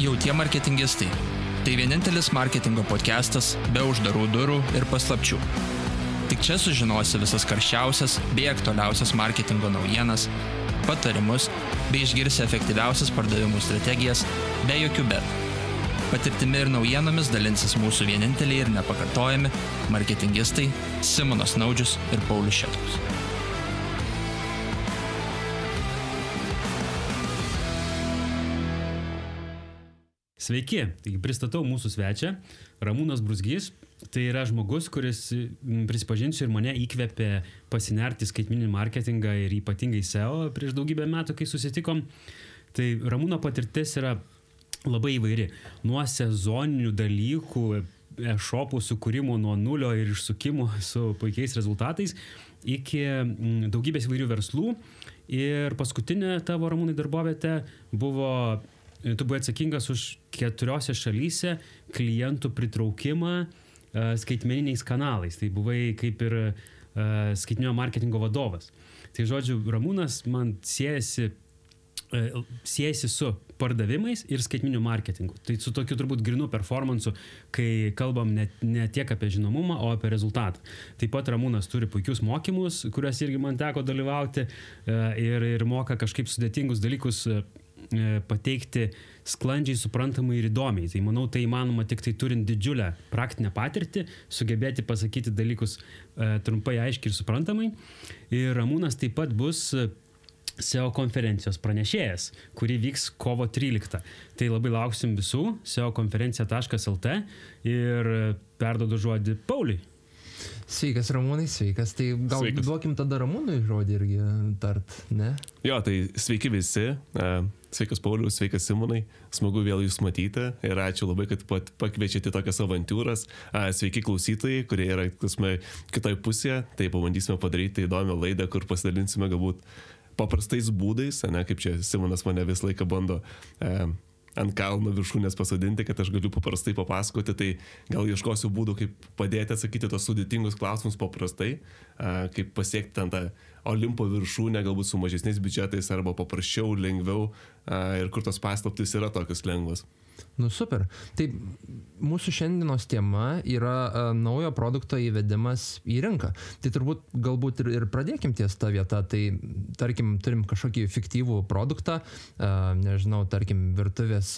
Jau tie marketingistai. Tai vienintelis marketingo podcastas be uždarų durų ir paslapčių. Tik čia sužinosi visas karščiausias bei aktualiausias marketingo naujienas, patarimus bei išgirsi efektyviausias pardavimų strategijas be jokių bet. Patirtimi ir naujienomis dalinsis mūsų vieninteliai ir nepakartojami marketingistai Simonas Naudžius ir Paulius Šetkus. Sveiki, taigi pristatau mūsų svečią, Ramūnas Brūzgys. Tai yra žmogus, kuris, prisipažinsiu, ir mane įkvėpė pasinerti skaitmeninį marketingą ir ypatingai SEO prieš daugybę metų, kai susitikom. Tai Ramūno patirtis yra labai įvairi. Nuo sezoninių dalykų, e-shopų sukūrimo nuo nulio ir išsukimo su puikiais rezultatais iki daugybės įvairių verslų. Ir paskutinė tavo, Ramūnai, darbovietė buvo... Tu buvai atsakingas už 4 šalyse klientų pritraukimą skaitmeniniais kanalais. Tai buvai kaip ir skaitmeninio marketingo vadovas. Tai žodžiu, Ramūnas man siejasi su pardavimais ir skaitmeniniu marketingu. Tai su tokiu turbūt grinu performansu, kai kalbam ne tiek apie žinomumą, o apie rezultatą. Taip pat Ramūnas turi puikius mokymus, kuriuos irgi man teko dalyvauti ir moka kažkaip sudėtingus dalykus pateikti sklandžiai, suprantamai ir įdomiai. Tai manau, tai įmanoma tik tai turint didžiulę praktinę patirtį, sugebėti pasakyti dalykus trumpai, aiškiai ir suprantamai. Ir Ramūnas taip pat bus SEO konferencijos pranešėjas, kuri vyks kovo 13. Tai labai lauksim visų, seokonferencija.lt ir perduodu žodį Pauliui. Sveikas, Ramūnai, sveikas. Tai gal duokim tada Ramūnui žodį irgi tart, ne? Jo, tai sveiki visi. Sveikas Paulius, sveikas Simonai. Smagu vėl jūs matyti ir ačiū labai, kad pakviečiate tokias avantūras. Sveiki klausytojai, kurie yra kitoj pusėje. Tai pabandysime padaryti įdomią laidą, kur pasidalinsime galbūt paprastais būdais, ne, kaip čia Simonas mane visą laiką bando ant kalno viršūnės pasodinti, kad aš galiu paprastai papasakoti, tai gal ieškosiu būdų, kaip padėti atsakyti tos sudėtingus klausimus paprastai, kaip pasiekti ten tą Olimpo viršūnę, galbūt su mažesniais biudžetais arba paprasčiau, lengviau ir kur tos paslaptys yra tokios lengvos. Nu super. Tai mūsų šiandienos tema yra naujo produkto įvedimas į rinką. Tai turbūt galbūt ir pradėkim ties tą vietą. Tai tarkim, turim kažkokį fiktyvų produktą, nežinau, tarkim, virtuvės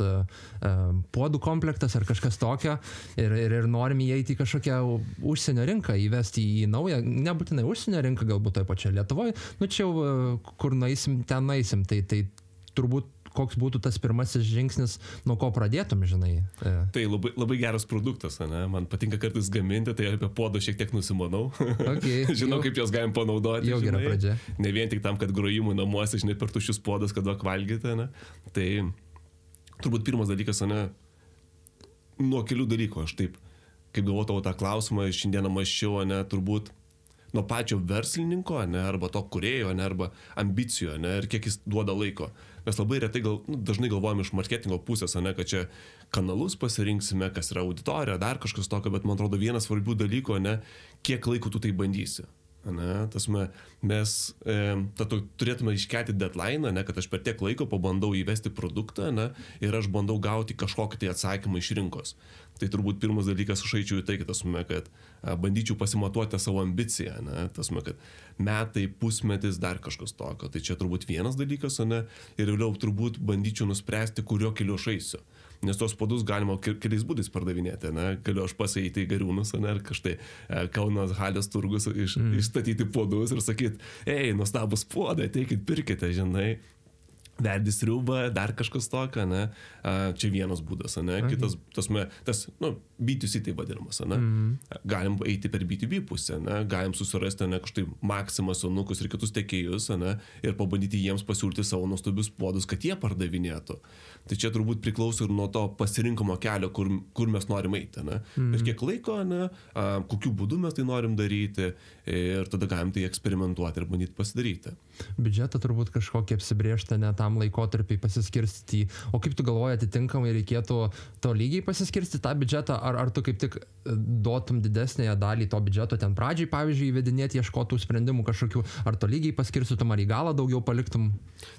puodų komplektas ar kažkas tokio ir norim įeiti į kažkokią užsienio rinką, įvesti į naują, nebūtinai užsienio rinką, galbūt toje pačioje Lietuvoje. Nu čia jau, kur nueisim, ten nueisim. Tai turbūt koks būtų tas pirmasis žingsnis, nuo ko pradėtum, žinai? Tai labai geras produktas, ne? Man patinka kartais gaminti, tai apie puodą šiek tiek nusimanau. Okay, žinau, kaip jos galim panaudoti. Jau gera pradžia. Ne vien tik tam, kad grojimų namuose, žinai, per tuščius puodas, kad duok valgyti, ne? Tai turbūt pirmas dalykas, ne? Nuo kelių dalykų. Aš taip, kaip galvotau tą klausimą, šiandieną mąsčiau, ne? Turbūt nuo pačio verslininko, ne, arba to kūrėjo, ne, arba ambicijų, ne, ir kiek jis duoda laiko. Mes labai retai dažnai galvojame iš marketingo pusės, ne, kad čia kanalus pasirinksime, kas yra auditorija, dar kažkas tokio, bet man atrodo vienas svarbių dalykų, ne, kiek laiko tu tai bandysi. Ne, mes turėtume iškelti deadline, ne, kad aš per tiek laiko pabandau įvesti produktą, ne, ir aš bandau gauti kažkokį tai atsakymą iš rinkos. Tai turbūt pirmas dalykas aš eičiau į tai, kad bandyčiau pasimatuoti savo ambiciją, ne, kad metai, pusmetis, dar kažkas tokio. Tai čia turbūt vienas dalykas, ne, ir vėliau turbūt bandyčiau nuspręsti, kurio keliu aš eisiu. Nes tos puodus galima keliais būdais pardavinėti, ne? Galiu aš pasieiti į Gariūnus, ne? Ar kažtai Kaunas Halės turgus išstatyti puodus ir sakyti, ei, nuostabus puodai, ateikit, pirkite, žinai. Verdi sriubą, dar kažkas tokio, ne? Čia vienas būdas, ne? Kitas, B2C tai vadinamas, ne? Galim eiti per B2B pusę, ne? Galim susirasti, ne, kažtai Maximą, Sonukus ir kitus tiekėjus, ne? Ir pabandyti jiems pasiūlyti savo nuostabius puodus, kad jie pardavinėtų. Tai čia turbūt priklauso ir nuo to pasirinkimo kelio, kur mes norim eiti, ne? Ir kiek laiko, ne? Kokiu būdu mes tai norim daryti ir tada galim tai eksperimentuoti ir bandyti pasidaryti. biudžetą turbūt kažkokį apsibrėžtą ne tam laikotarpiai pasiskirstyti. O kaip tu galvoji, atitinkamai reikėtų to lygiai pasiskirstyti tą biudžetą, ar tu kaip tik duotum didesnėje dalį to biudžeto ten pradžiai, pavyzdžiui, įvedinėti, ieškotų sprendimų kažkokių, ar to lygiai paskirstytum, ar į galą daugiau paliktum?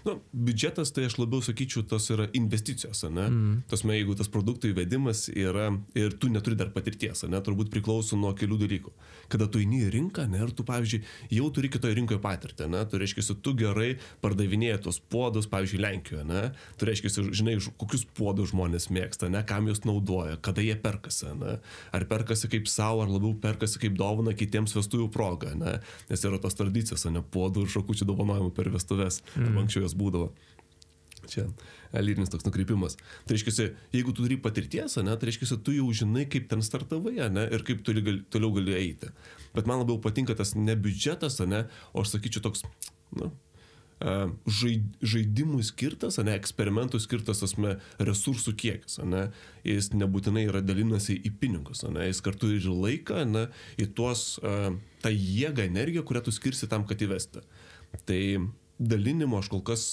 Nu, biudžetas, tai aš labiau sakyčiau, tos yra investicijos, ne? Tasme, jeigu tas produktų įvedimas yra ir tu neturi dar patirties, ne? Turbūt priklauso nuo kelių dalykų. Kada tu eini į rinką, ne? Ir tu, pavyzdžiui, jau turi kitoje rinkoje patirtį, ne? Tu reiškia, tu gerai pardavinėjai tos puodus, pavyzdžiui, Lenkijoje, ne? Tu reiškia, žinai, kokius puodus žmonės mėgsta, ne? Kam juos naudoja, kada jie perkasi, ne? Ar perkasi kaip savo, ar labiau perkasi kaip dovana kitiems vestuvių proga, ne? Nes yra tos tradicijos, ne? Puodų ir šakučių dovanojimų per vestuves, anksčiau jos būdavo. Čia lyrinis toks nukreipimas. Tai reiškia, jeigu tu turi patirties, ne, tai reiškia, tu jau žinai, kaip ten startavai, ne, ir kaip toliau gali eiti. Bet man labiau patinka tas ne biudžetas, ne, o aš sakyčiau toks, nu, žaidimui skirtas, ne, eksperimentų skirtas asme resursų kiekis, ne, jis nebūtinai yra dalinasi į pinigus, ne, jis kartu ir laiką, ne, į tuos, tą jėgą, energiją, kurią tu skirsi tam, kad įvesti. Tai dalinimo aš kol kas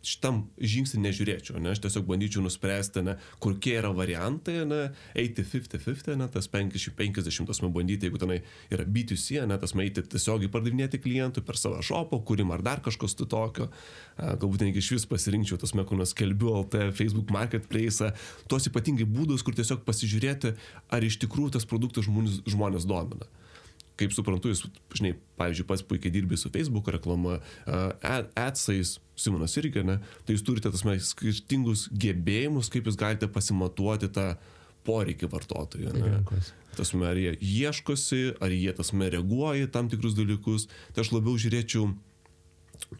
šitam žingsnį nežiūrėčiau, ne? Aš tiesiog bandyčiau nuspręsti, ne, kokie yra variantai, ne, eiti 50-50, ne, tas 50, tasme bandyti, jeigu tenai yra B2C, ne, tasme eiti tiesiogiai pardavinėti klientų per savo shopą, kūrimą ar dar kažkas tu tokio, galbūt netgi iš vis pasirinkčiau, tasme, kur skelbiu LT, Facebook Marketplace, tuos ypatingai būdus, kur tiesiog pasižiūrėti, ar iš tikrųjų tas produktas žmonės domina. Kaip suprantu, jūs, žinai, pavyzdžiui, pats puikiai dirbi su Facebook reklama, adsais, Simonas irgi, ne, tai jūs turite tasme skirtingus gebėjimus, kaip jūs galite pasimatuoti tą poreikį vartotojų. Tasme, ar jie ieškosi, ar jie tasme reaguoja tam tikrus dalykus. Tai aš labiau žiūrėčiau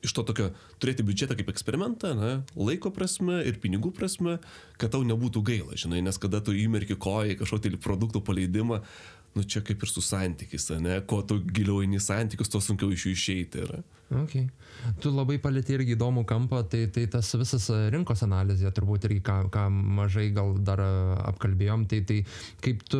iš to tokio turėti biudžetą kaip eksperimentą, ne, laiko prasme ir pinigų prasme, kad tau nebūtų gaila, žinai, nes kada tu įmerki koją į kažkokį produktų paleidimą, nu čia kaip ir su santykis, ne, kuo tu giliau eini santykius, to sunkiau iš jų išeiti yra. Okay. Tu labai palėtė irgi įdomų kampą, tai tas visas rinkos analizė, turbūt irgi ką mažai gal dar apkalbėjom, tai kaip tu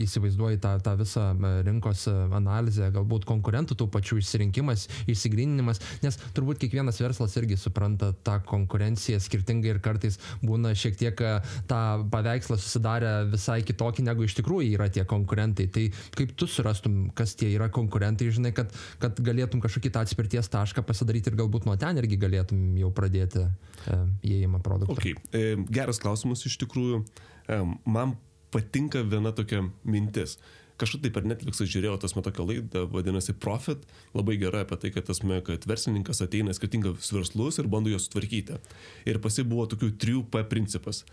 įsivaizduoji tą visą rinkos analizę, galbūt konkurentų tų pačių išsirinkimas, išsigryninimas, nes turbūt kiekvienas verslas irgi supranta tą konkurenciją skirtingai ir kartais būna šiek tiek tą paveikslą susidarę visai kitokį, negu iš tikrųjų yra tie konkurentai. Tai kaip tu surastum, kas tie yra konkurentai, žinai, kad galėtum kažkokį tą atspirties tašką pasidaryti ir galbūt nuo ten irgi galėtum jau pradėti įėjimą produktą. Okay. Geras klausimas iš tikrųjų. Man patinka viena tokia mintis. Kažkaip tai per Netflixą žiūrėjau tasme tokią laidą, vadinasi Profit, labai gera apie tai, kad verslininkas ateina skirtingus verslus ir bando juos sutvarkyti. Ir pasi buvo tokių 3P principas.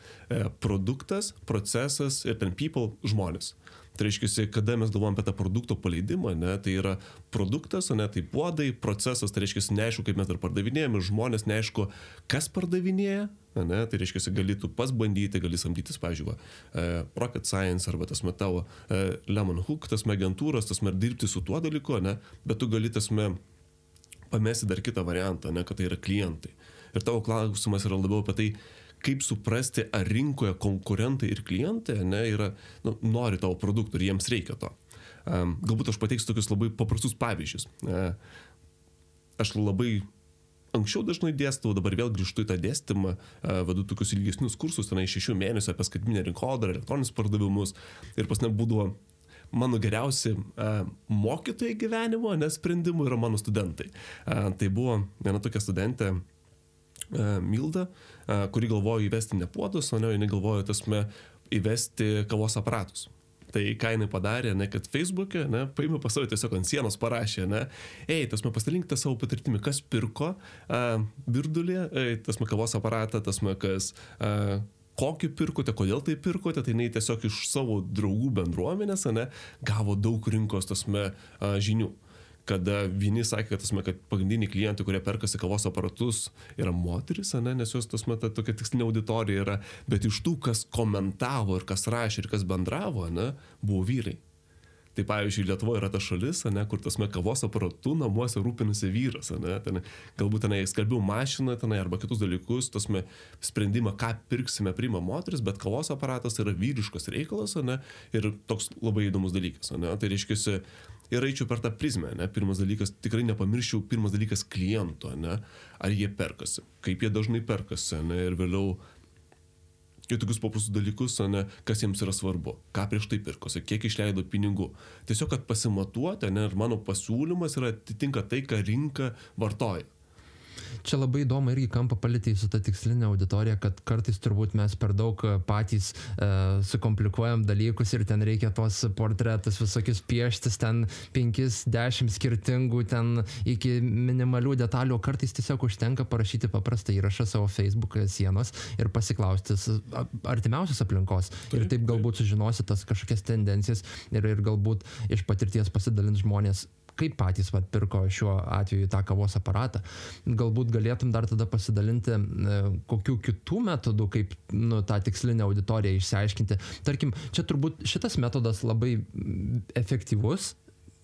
Produktas, procesas ir ten people, žmonės. Tai reiškia, kada mes galvojam apie tą produkto paleidimą, ne, tai yra produktas, ne, tai puodai, procesas, tai reiškia, neaišku, kaip mes dar pardavinėjame, žmonės neaišku, kas pardavinėja, ne, tai reiškia, gali tu pas bandyti, gali samdytis, pavyzdžiui, Rocket Science arba tasme tavo Lemon Hook, tasme agentūros, tasme dirbti su tuo dalyku, ne, bet tu gali tasme pamesti dar kitą variantą, ne, kad tai yra klientai. Ir tavo klausimas yra labiau apie tai, kaip suprasti, ar rinkoje konkurentai ir klientai, ne, yra, nu, nori tavo produktų ir jiems reikia to. Galbūt aš pateiksiu tokius labai paprastus pavyzdžius. Aš labai anksčiau dažnai dėstau, dabar vėl grįžtu į tą dėstymą, vedu tokius ilgesnius kursus, tenai 6 mėnesių apie skaitmeninę rinkodarą, elektroninius pardavimus ir pas nebūdavo mano geriausi mokytojai gyvenimo, nes sprendimų yra mano studentai. Tai buvo viena tokia studentė, Milda, kuri galvojo įvesti ne puodus, o ne, jinai galvojo tasme įvesti kavos aparatus. Tai ką jinai padarė, ne, kad Facebook'e, ne, paėmė pas savo tiesiog ant sienos parašė, ne, tasme pasitalinkite savo patirtimi, kas pirko virdulį, tasme kavos aparatą, tasme kas kokį pirkote, kodėl tai pirkote, tai jinai tiesiog iš savo draugų bendruomenės, ne, gavo daug rinkos tasme žinių. Kada vieni sakė, kad pagrindiniai klientai, kurie perkasi kavos aparatus, yra moteris, ne, nes jos ta tokia tikslinė auditorija yra, bet iš tų, kas komentavo ir kas rašė ir kas bendravo, ne, buvo vyrai. Tai pavyzdžiui, Lietuvoje yra ta šalis, ne, kur tasme kavos aparatų namuose rūpinasi vyras, ne, ten, galbūt tenai skalbių mašiną tenai, arba kitus dalykus, tasme sprendimą, ką pirksime, priima moteris, bet kavos aparatas yra vyriškas reikalas, ne, ir toks labai įdomus dalykas. Ne, tai reiškia, ir eičiau per tą prizmę, ne? Pirmas dalykas, tikrai nepamirščiau, pirmas dalykas kliento, ne? Ar jie perkasi, kaip jie dažnai perkasi, ne? Ir vėliau į tokius paprastus dalykus, ne? Kas jiems yra svarbu, ką prieš tai pirkosi, kiek išleido pinigų. Tiesiog, kad pasimatuoti, ne? Ir mano pasiūlymas yra atitinka tai, ką rinka vartoja. Čia labai įdomu irgi kampą palėtėjai su ta tikslinė auditorija, kad kartais turbūt mes per daug patys sukomplikuojam dalykus ir ten reikia tos portretus visokius pieštis, ten 5-10 skirtingų, ten iki minimalių detalių, kartais tiesiog užtenka parašyti paprastą įrašą savo Facebook sienos ir pasiklausti artimiausios aplinkos. Ir taip galbūt sužinosi tas kažkokias tendencijas ir galbūt iš patirties pasidalins žmonės, kaip patys pirko šiuo atveju tą kavos aparatą. Galbūt galėtum dar tada pasidalinti kokių kitų metodų, kaip tą tikslinę auditoriją išsiaiškinti. Tarkim, čia turbūt šitas metodas labai efektyvus,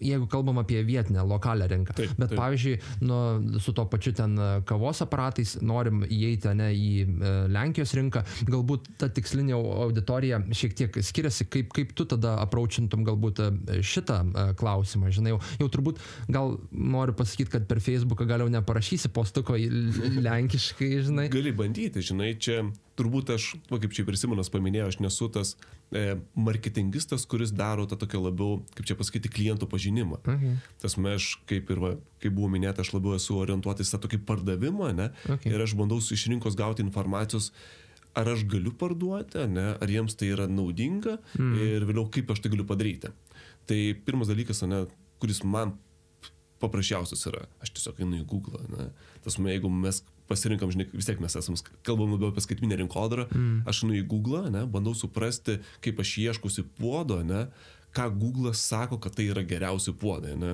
jeigu kalbam apie vietinę, lokalią rinką. Taip, bet pavyzdžiui, su to pačiu ten kavos aparatais norim įeiti į Lenkijos rinką, galbūt ta tikslinė auditorija šiek tiek skiriasi, kaip tu tada apraučintum galbūt šitą klausimą, žinai, jau turbūt gal noriu pasakyti, kad per Facebooką gal jau neparašysi postuko lenkiškai, žinai. Gali bandyti, žinai, čia turbūt aš, kaip čia Simonas paminėjo, aš nesu tas marketingistas, kuris daro tą tokią labiau, kaip čia pasakyti, klientų pažinimą. Tas aš, kaip buvo minėta, aš labiau esu orientuotis tą tokį pardavimą, ne? Ir aš bandau iš rinkos gauti informacijos, ar aš galiu parduoti, ne? Ar jiems tai yra naudinga ir vėliau kaip aš tai galiu padaryti. Tai pirmas dalykas, ne, kuris man paprasčiausias yra, aš tiesiog einu į Google, ne? Jeigu mes pasirinkam, žinai, vis tiek mes kalbam labiau apie skaitminę rinkodarą, aš einu į Google, ne? Bandau suprasti, kaip aš ieškusi puodo, ne? Ką Google sako, kad tai yra geriausi puodai, ne?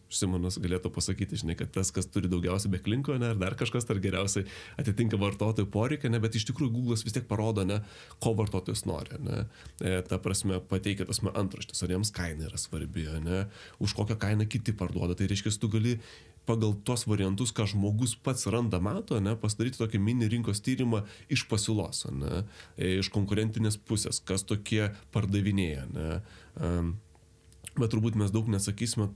Simonas galėtų pasakyti, žinai, kad tas, kas turi daugiausiai backlinko, ne? Ar dar kažkas, ar geriausiai atitinka vartotojų poreikį, ne? Bet iš tikrųjų Google'as vis tiek parodo, ne? Ko vartotojas nori, ne? Ta prasme, pateikia antraštes, ar jiems kaina yra svarbi, ne? Už kokią kainą kiti parduoda. Tai reiškia, tu gali pagal tos variantus, ką žmogus pats randa, mato, ne, pasidaryti tokį mini rinkos tyrimą iš pasiūlos, ne, iš konkurentinės pusės, kas tokie pardavinėja, ne. Bet turbūt mes daug nesakysime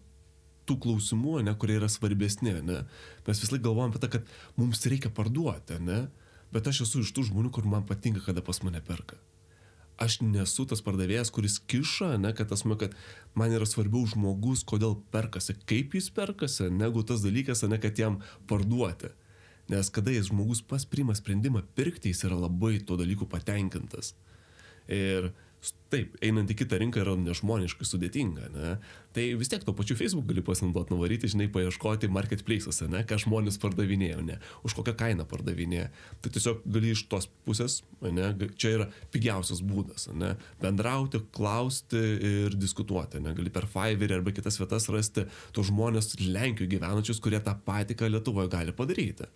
tų klausimų, ne, kurie yra svarbesni, ne. Mes vis laik galvojam apie tai, kad mums reikia parduoti, ne, bet aš esu iš tų žmonių, kur man patinka, kada pas mane perka. Aš nesu tas pardavėjas, kuris kiša, ne, kad man yra svarbiau žmogus, kodėl perkasi, kaip jis perkasi, negu tas dalykas, ne, kad jam parduoti. Nes kada jis žmogus priima sprendimą pirkti, jis yra labai tuo dalyku patenkintas. Ir taip, einant į kitą rinką yra nežmoniškai sudėtinga, ne? Tai vis tiek to pačiu Facebook gali pasinaudoti, nuvaryti, žinai, paieškoti marketplace'uose, ne? Ką žmonės pardavinėjo, ne? Už kokią kainą pardavinėjo. Tai tiesiog gali iš tos pusės, ne? Čia yra pigiausias būdas, ne? Bendrauti, klausti ir diskutuoti, ne? Gali per Fiverr arba kitas vietas rasti tos žmonės Lenkijoje gyvenančius, kurie tą patį, ką Lietuvoje gali padaryti.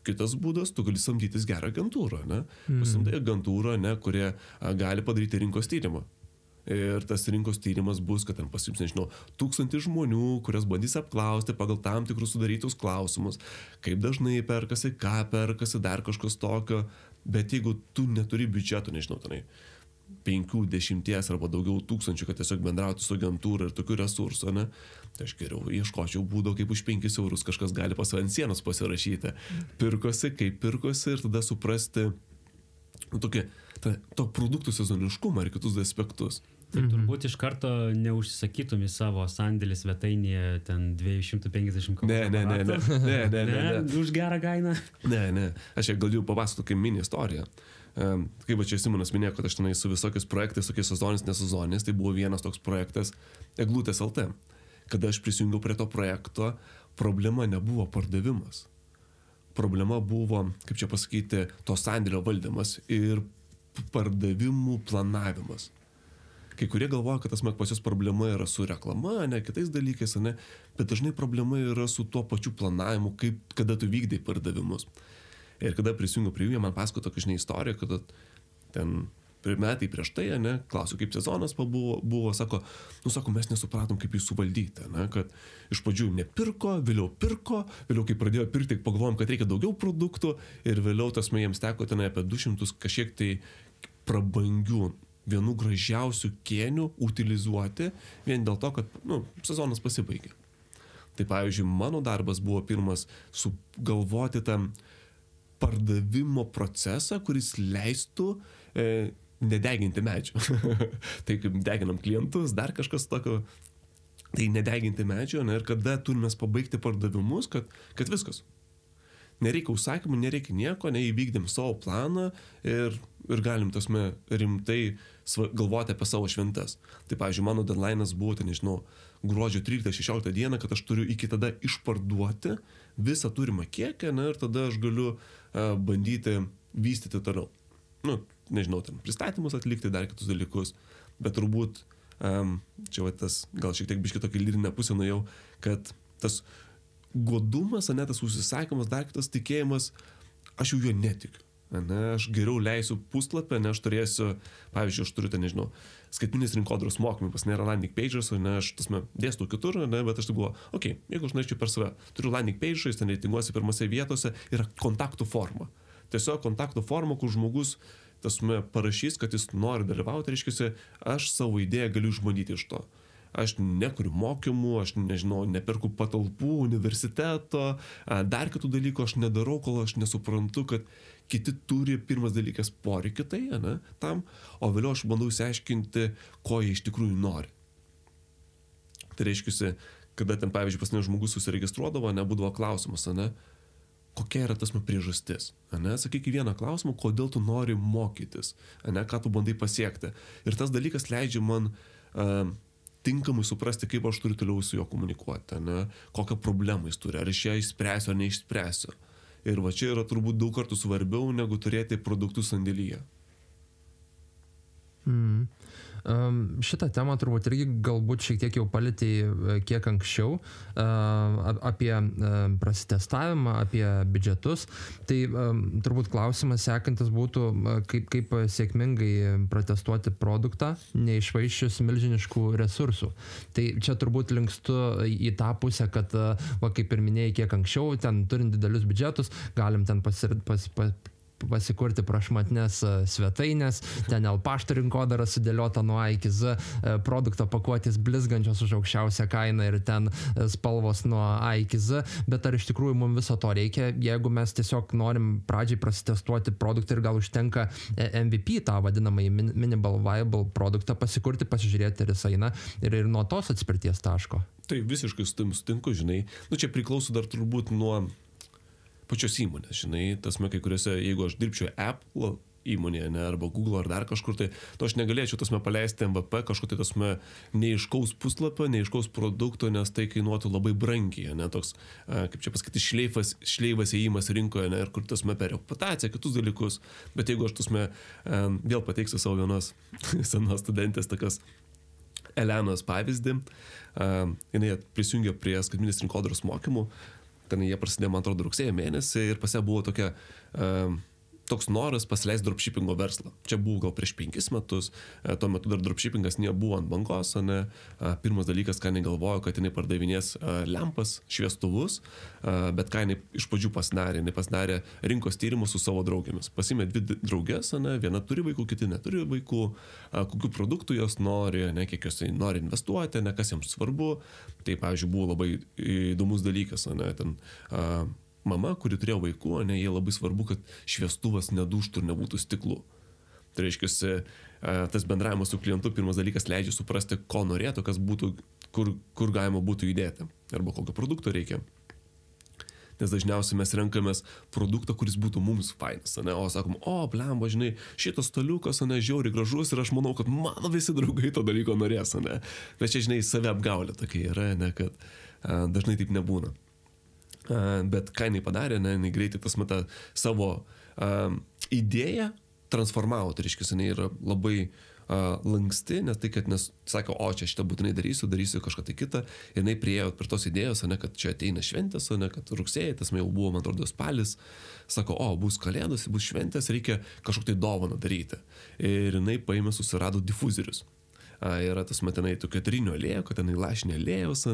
Kitas būdas, tu gali samdytis gerą agentūrą, ne? Pasamdai agentūrą, ne, kurie gali padaryti rinkos tyrimą. Ir tas rinkos tyrimas bus, kad ten pasiims, nežinau, 1000 žmonių, kurias bandys apklausti pagal tam tikrus sudarytus klausimus, kaip dažnai perkasi, ką perkasi, dar kažkas tokio. Bet jeigu tu neturi biudžeto, nežinau, tenai 5-10 arba daugiau tūkstančių, kad tiesiog bendrauti su agentūra ir tokių resursų, ne? Tai aš geriau ieškočiau būdo, kaip už 5 eurus kažkas gali pas ant sienos pasirašyti. Pirkosi, kaip pirkosi ir tada suprasti to produktų sezoniškumą ir kitus aspektus. Tai turbūt iš karto neužsisakytum į savo sandėlį svetainėje ten 250 km. Ne. Už gerą kainą. Ne. Aš gal jau papasakosiu tokią mini istoriją. Kaip va čia Simonas minėjo, kad aš tenai su visokiais projektais, tokiais sezonis, nesezoninis, tai buvo vienas toks projektas Eglutės LT. Kada aš prisijungiau prie to projekto, problema nebuvo pardavimas. Problema buvo, kaip čia pasakyti, to sandėlio valdymas ir pardavimų planavimas. Kai kurie galvoja, kad pas jos problema yra su reklama, ne kitais dalykais, ne, bet dažnai problema yra su tuo pačiu planavimu, kada tu vykdai pardavimus. Ir kada prisijungiau prie jų, jie man pasako tokią, žinai, istoriją, kad ten metai prieš tai, ne, klausiu, kaip sezonas buvo, sako, mes nesupratom, kaip jį suvaldyti, ne, kad iš pradžių nepirko, vėliau kai pradėjo pirkti, pagalvojom, kad reikia daugiau produktų ir vėliau jiems teko ten apie 200 kažkiek tai prabangių vienų gražiausių kėnių utilizuoti vien dėl to, kad sezonas pasibaigė. Tai pavyzdžiui, mano darbas buvo pirmas sugalvoti tam pardavimo procesą, kuris leistų nedeginti medžio. Tai kaip deginam klientus, dar kažkas tokio, tai nedeginti medžio, ir kada turime pabaigti pardavimus, kad viskas. Nereikia užsakymų, nereikia nieko, neįvykdėm savo planą ir galim rimtai galvoti apie savo šventas. Tai, pavyzdžiui, mano deadline'as buvo, gruodžio 13-16 dieną, kad aš turiu iki tada išparduoti visą turimą kiekį, ir tada aš galiu bandyti vystyti toliau. Pristatymus atlikti, dar kitus dalykus, bet turbūt, čia tas gal šiek tiek biškį tokį lyrinę pusę nuėjau, kad tas godumas, tas užsisakymas, dar kitas tikėjimas, aš jau juo netikiu. Aš geriau leisiu puslapį, aš turėsiu, pavyzdžiui, aš turiu, skaitmeninės rinkodaros mokymai, pas nėra landing pages, aš dėstau kitur, bet aš tai buvo, jeigu aš norėčiau per save, turiu landing pages, ten reitinguosi pirmose vietose, yra kontaktų forma. Tiesiog kontaktų forma, kur žmogus parašys, kad jis nori dalyvauti, reiškia, aš savo idėją galiu išbandyti iš to. Aš nekuriu mokymų, aš neperku patalpų, universiteto, dar kitų dalykų aš nedarau, kol aš nesuprantu, kad kiti turi pirmas dalykas poreikį tam, o vėliau aš bandau išsiaiškinti, ko jie iš tikrųjų nori. Tai reiškia, kada ten, pavyzdžiui, pas mane žmogus susiregistruodavo, būdavo klausimas, kokia yra tas priežastis. Sakyk į vieną klausimą, kodėl tu nori mokytis, ką tu bandai pasiekti. Ir tas dalykas leidžia man tinkamai suprasti, kaip aš turiu toliau su juo komunikuoti, kokią problemą jis turi, ar iš ją išspręsiu ar neišspręsiu. Ir va čia yra turbūt daug kartų svarbiau, negu turėti produktus sandėlyje. Šitą temą turbūt irgi galbūt šiek tiek jau palėtėjai kiek anksčiau apie prasitestavimą, apie biudžetus. Tai turbūt klausimas sekantis būtų, kaip sėkmingai pratestuoti produktą, neišvaiščius milžiniškų resursų. Tai čia turbūt linkstu į tą pusę, kad, kaip ir minėjai kiek anksčiau, ten turint didelius biudžetus, galim ten pasikurti prašmatnes svetainės, ten pašto rinkodara sudėliota nuo A iki Z, produkto pakuotės blizgančios už aukščiausią kainą ir ten spalvos nuo A iki Z, bet ar iš tikrųjų mums viso to reikia, jeigu mes tiesiog norim pradžiai prasitestuoti produktą ir gal užtenka MVP, tą vadinamąjį minimal viable produktą pasikurti, pasižiūrėti, ar jis eina ir nuo tos atspirties taško. Tai visiškai sutinku, čia priklauso dar turbūt nuo pačios įmonės, kai kuriuose, jeigu aš dirbčiau Apple įmonėje, arba Google ar dar kažkur, tai aš negalėčiau paleisti MVP kažkokio neiškaus puslapio, neiškaus produkto, nes tai kainuotų labai brangiai, toks, kaip čia pasakyti, šleivas ėjimas rinkoje, ir kur per reputaciją, kitus dalykus, bet jeigu aš vėl pateiksiu savo vienos senos studentės, tokios Elenos pavyzdį, jinai prisijungė prie skaitmeninės rinkodaros mokymų. Ten jie prasidėjo, man atrodo, rugsėjo mėnesį ir pas ją buvo toks noras pasileisti dropshippingo verslą. Čia buvo gal prieš 5 metus, tuo metu dar dropshippingas nebuvo ant bangos, Pirmas dalykas, ką jinai galvojo, kad jinai pardavinės lempas, šviestuvus, bet ką jinai iš pradžių pasidarė rinkos tyrimus su savo draugėmis. Pasimė 2 draugės, viena turi vaikų, kiti neturi vaikų, kokių produktų jos nori, kiek jos nori investuoti, kas jiems svarbu. Tai, pavyzdžiui, buvo labai įdomus dalykas, ten mama, kuri turėjo vaikų, jie labai svarbu, kad šviestuvas nedūžtų ir nebūtų stiklų. Tai reiškia, tas bendravimas su klientu pirmas dalykas leidžia suprasti, ko norėtų, kas būtų, kur galima būtų judėti, arba kokio produkto reikia. Nes dažniausiai mes renkamės produktą, kuris būtų mums fainas, o sakom, blemba, šitas staliukas, žiauriai gražus ir aš manau, kad mano visi draugai to dalyko norės, Bet čia, save apgaulė tokia yra, kad dažnai taip nebūna. Bet ką jinai padarė, jinai greitai savo idėją transformavo, tai reiškia, jinai yra labai lanksti, nes sako, čia šitą būtinai darysiu kažką tai kitą, ir jinai priėjo prie tos idėjos, kad čia ateina šventės, kad rugsėjai, tas jau buvo, man atrodo, spalis, sako, bus kalėdos, bus šventės, reikia kažkokį tai dovaną daryti. Ir jinai paėmė, susirado difuzorius. Yra tas matinai tokio eterinio aliejų, kad tenai lašinio aliejaus,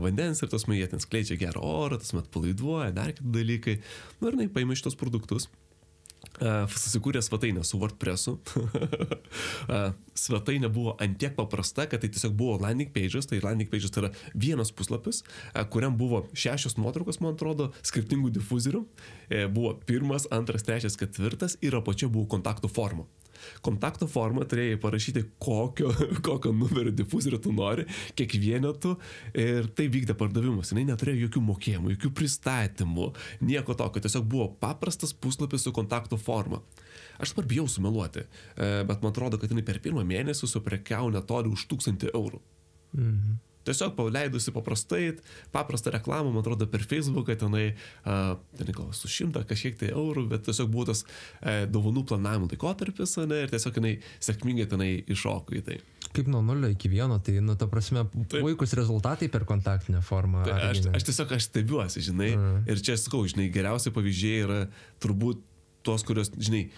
vandens ir jie ten skleidžia gerą orą, palaiduoja, dar kiti dalykai. Ir jinai paėmė šitos produktus, susikūrė svetainę su WordPressu. Svetainė buvo antiek paprasta, kad tai tiesiog buvo landing pages. Tai landing pages tai yra vienas puslapis, kuriam buvo 6 nuotraukos, man atrodo, skirtingų difuzorių. Buvo 1, 2, 3, 4 ir apačia buvo kontaktų forma. Kontakto formą turėjai parašyti, kokio numerio difuzorių tu nori, kiek vienetų, ir tai vykdė pardavimus. Jis neturėjo jokių mokėjimų, jokių pristatymų, nieko tokio. Tiesiog buvo paprastas puslapis su kontakto forma. Aš dabar bijau sumeluoti, bet man atrodo, kad jinai per 1 mėnesį suprekiavo netoli už 1000 eurų. Mhm. Tiesiog paleidusi paprastą reklamą, man atrodo, per Facebooką tenai gal su 100 kažkiek tai eurų, bet tiesiog buvo tas dovanų planavimo laikotarpis, ir tiesiog jinai sėkmingai tenai iššoko į tai. Kaip nuo 0 iki 1, tai, ta prasme, puikus rezultatai per kontaktinę formą. Tai aš stebiuosi, žinai, ir čia sakau, žinai, geriausi pavyzdžiai yra turbūt tos, kurios, žinai,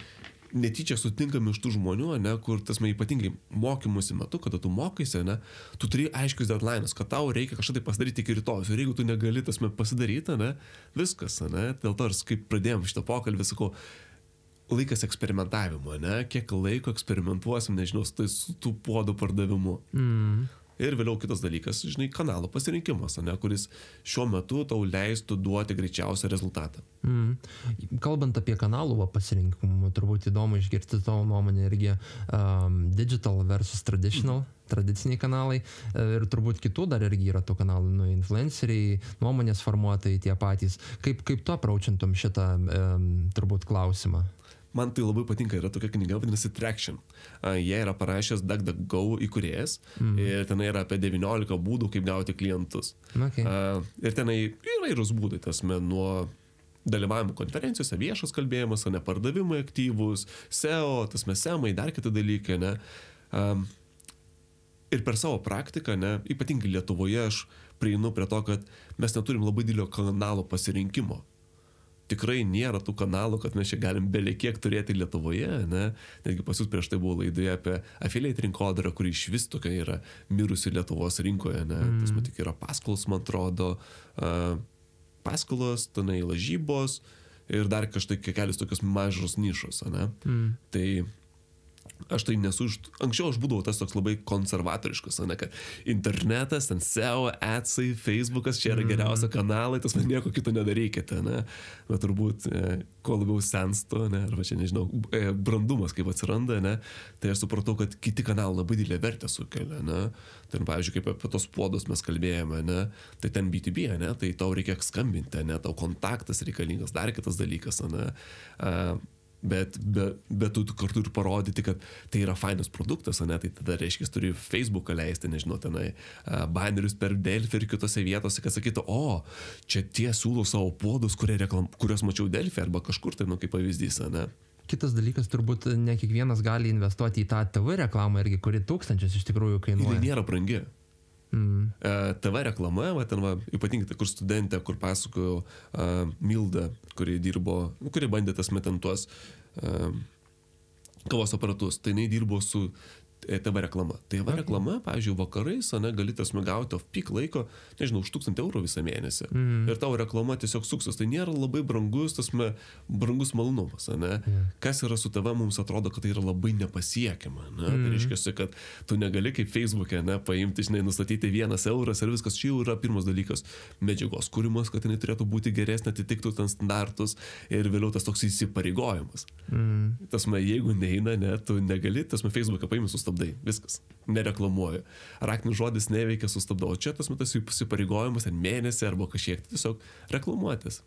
netyčia sutinkami iš tų žmonių, ne, kur tasme ypatingai mokymusi metu, kada tu mokaisi, ne, tu turi aiškius deadline'us, kad tau reikia kažką tai pasidaryti iki rytojus. Ir jeigu tu negali tasme pasidaryti, ne, viskas, ne, dėl to, kaip pradėjom šitą pokalbį, sakau, laikas eksperimentavimo, ne, kiek laiko eksperimentuosim, nežinau, su tų puodų pardavimu. Ir vėliau kitas dalykas, žinai, kanalo pasirinkimas, ne, kuris šiuo metu tau leistų duoti greičiausią rezultatą. Kalbant apie kanalų pasirinkimą, turbūt įdomu išgirsti tavo nuomonę irgi digital versus traditional, tradiciniai kanalai, ir turbūt kitų dar irgi yra tų kanalų, influenceriai, nuomonės formuotojai tie patys. Kaip tu apraučintum šitą turbūt klausimą? Man tai labai patinka, yra tokia knyga, vadinasi Traction. Jie yra parašęs DuckDuckGo įkūrėjas ir tenai yra apie 19 būdų, kaip gauti klientus. Okay. Ir tenai yra įvairūs būdai, tasme, nuo dalyvavimo konferencijose, viešas kalbėjimas, ne pardavimai aktyvūs, SEO, tasme, SEMai, dar kiti dalykai, ne. Ir per savo praktiką, ne, ypatingai Lietuvoje, aš prieinu prie to, kad mes neturim labai didelio kanalo pasirinkimo. Tikrai nėra tų kanalų, kad mes čia galim belekiek turėti Lietuvoje, ne? Netgi pas jūs prieš tai buvo laidoje apie affiliate rinkodarą, kuri iš vis tokia yra mirusi Lietuvos rinkoje, ne? Tas matyk yra paskolos, man atrodo, paskolos, tenai lažybos ir dar kažtai kelios tokios mažos nišos, ne? Tai aš tai nesu, anksčiau aš būdavau tas toks labai konservatoriškas, ne, kad internetas, ten SEO, adsai, Facebookas, čia yra geriausia kanalai, tas man nieko kito nedarykite, ne, bet turbūt, kuo labiau senstu, ne, arba čia nežinau, brandumas kaip atsiranda, ne, tai aš supratau, kad kiti kanalai labai didelę vertę sukelia, ne, ten, pavyzdžiui, kaip apie tos puodus mes kalbėjome, ne, tai ten B2B, ne, tai tau reikia skambinti, ne, tau kontaktas reikalingas, dar kitas dalykas, ne, bet tu kartu ir parodyti, kad tai yra fainas produktas, ne, tai tada reiškia, turi Facebooką leisti, nežinau, tenai banerius per Delfį ir kitose vietose, kad sakytų, čia tie siūlo savo puodus, kuriuos mačiau Delfį arba kažkur, tai, kaip pavyzdys, ne. Kitas dalykas, turbūt ne kiekvienas gali investuoti į tą TV reklamą irgi, kuri 1000 iš tikrųjų kainuoja. Tai nėra brangi. TV reklama, ypatingai tai, kur studentė, kur pasakojo Milda, kuri bandė tas metant tuos kavos aparatus, tai jinai dirbo su TV reklama. TV reklama, pavyzdžiui, vakarais, gali tasme gauti off-peak laiko, nežinau, už 1000 eurų visą mėnesį. Ir tavo reklama tiesiog suksis. Tai nėra labai brangus, tasme, brangus malonumas, ne? Kas yra su TV, mums atrodo, kad tai yra labai nepasiekiama, ne? Tai reiškia, kad tu negali kaip Facebook'e, ne, paimti, žinai, nustatyti 1 euras ir viskas. Čia jau yra pirmas dalykas medžiagos kūrimas, kad jinai turėtų būti geresnė, atitiktų ten standartus ir vėliau tas toks įsipareigojimas. Tasme, jeigu neina, ne, tu negali, tasme, Facebook'e paimti sustabdai. Viskas. Nereklamuoju. Raktinis žodis neveikia, sustabdau. Čia tas įsipareigojimas mėnesį arba kažkiek tiesiog reklamuotis.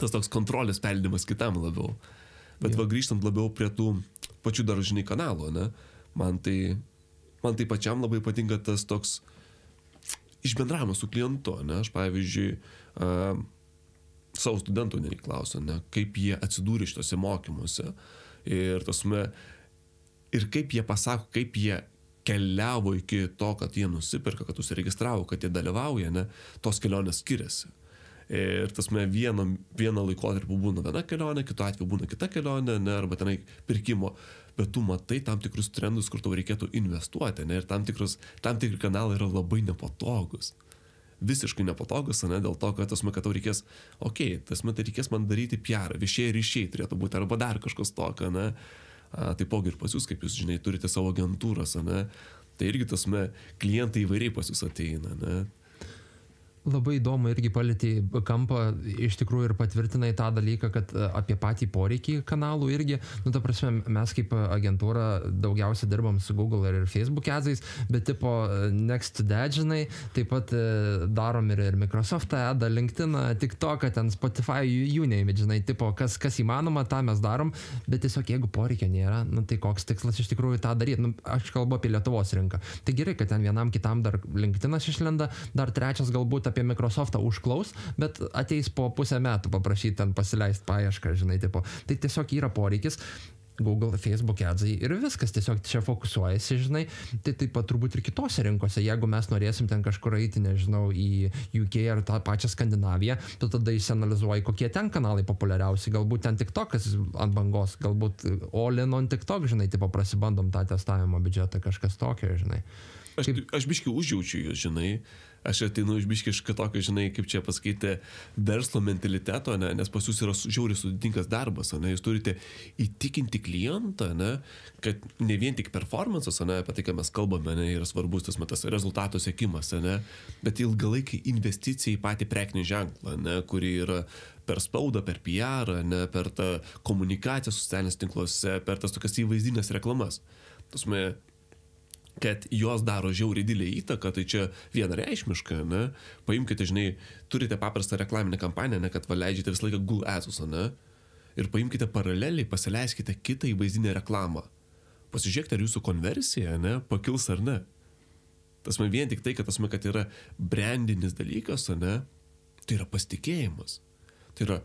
Tas toks kontrolės peldimas kitam labiau. Bet grįžtant labiau prie tų pačių dar, žinai, kanalų, ne? Man tai pačiam labai patinka tas toks išbendravimas su klientu, ne? Aš, pavyzdžiui, savo studentų nereiklausiu, ne? Kaip jie atsidūrė šitose mokymuose. Ir kaip jie pasako, kaip jie keliavo iki to, kad jie nusipirka, kad užsiregistravo, kad jie dalyvauja, ne, tos kelionės skiriasi. Ir tasme, vieną laikotarpį būna viena kelionė, kitu atveju būna kita kelionė, ne, arba tenai pirkimo, bet tu matai tam tikrus trendus, kur tau reikėtų investuoti, ne, ir tam tikri kanalai yra labai nepatogus. visiškai nepatogus, ne, dėl to, kad tasme, kad tau reikės, tasme, tai reikės man daryti PR, viešieji ryšiai turėtų būti, arba dar kažkas tokio, ne. Taipogi ir pas jūs, kaip jūs, žinai, turite savo agentūras, ne. Tai irgi tasme, klientai įvairiai pas jūs ateina, ne. Labai įdomu irgi palėtė kampą, iš tikrųjų ir patvirtinai tą dalyką, kad apie patį poreikį kanalų irgi, ta prasme, mes kaip agentūra daugiausia dirbam su Google ir Facebook adsais, bet tipo Next to That, žinai, taip pat darom ir Microsoft adą, LinkedIn, TikTok, ten Spotify, you name it, žinai, tipo kas įmanoma, tą mes darom, bet tiesiog jeigu poreikio nėra, tai koks tikslas iš tikrųjų tą daryti, aš kalbu apie Lietuvos rinką. Tai gerai, kad ten vienam kitam dar LinkedInas išlenda, dar trečias galbūt apie Microsoftą užklaus, bet ateis po pusę metų paprašyti ten pasileisti paiešką, žinai, tipo. Tai tiesiog yra poreikis. Google, Facebook adsai ir viskas, tiesiog čia fokusuojasi, žinai, tai taip pat turbūt ir kitose rinkose, jeigu mes norėsim ten kažkur eiti, nežinau, į UK ar tą pačią Skandinaviją, tu tada išsianalizuoji, kokie ten kanalai populiariausi, galbūt ten TikTokas ant bangos, galbūt all in on TikTok, žinai, tipo prasibandom tą testavimo biudžetą, kažkas tokio, žinai. Aš biškai užjaučiu jūs, žinai, aš ateinu iš biškai iš kitokio, žinai, kaip čia pasakyti, verslo mentaliteto, ne, nes pas jūs yra žiauriai sudėtingas darbas, ne, jūs turite įtikinti klientą, ne, kad ne vien tik performances, ne, apie tai, ką mes kalbame, ne, yra svarbus tas rezultato siekimas, ne, bet ilgalaikiai investicija į patį prekinį ženklą, ne, kuri yra per spaudą, per PR, ne, per tą komunikaciją socialiniuose tinkluose, per tas tokias įvaizdinės reklamas. Tasme, kad jos daro žiauriai didelę įtaką, tai čia vienareikšmiška, ne? Paimkite, žinai, turite paprastą reklaminę kampaniją, ne, kad leidžiate visą laiką Google Adsus, ne? Ir paimkite paraleliai, pasileiskite kitą įvaizdinę reklamą. Pasižiūrėkite, ar jūsų konversija, ne, pakils ar ne. Tasme, vien tik tai, kad yra brandinis dalykas, ne, tai yra pasitikėjimas. Tai yra,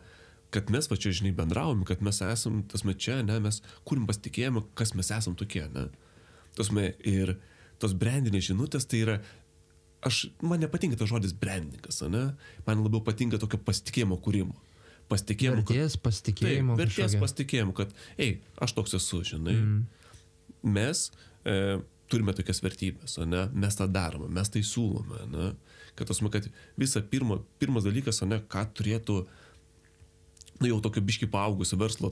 kad mes va čia, žinai, bendravom, kad mes esam, tasme, čia, ne, mes kurim pasitikėjimą, kas mes esam tokie, ne. Tasme, ir tos brandinės žinutės, tai yra, man nepatinka tas žodis brandingas, ne? Man labiau patinka tokio pasitikėjimo kūrimo. Vertės pasitikėjimo. Taip, vertės pasitikėjimo, kad, aš toks esu, žinai. Mes turime tokias vertybės, ne? Mes tą darome, mes tai siūlome, ne? Kad pirmas dalykas, ne, ką turėtų, jau tokio biškį paaugusi verslo,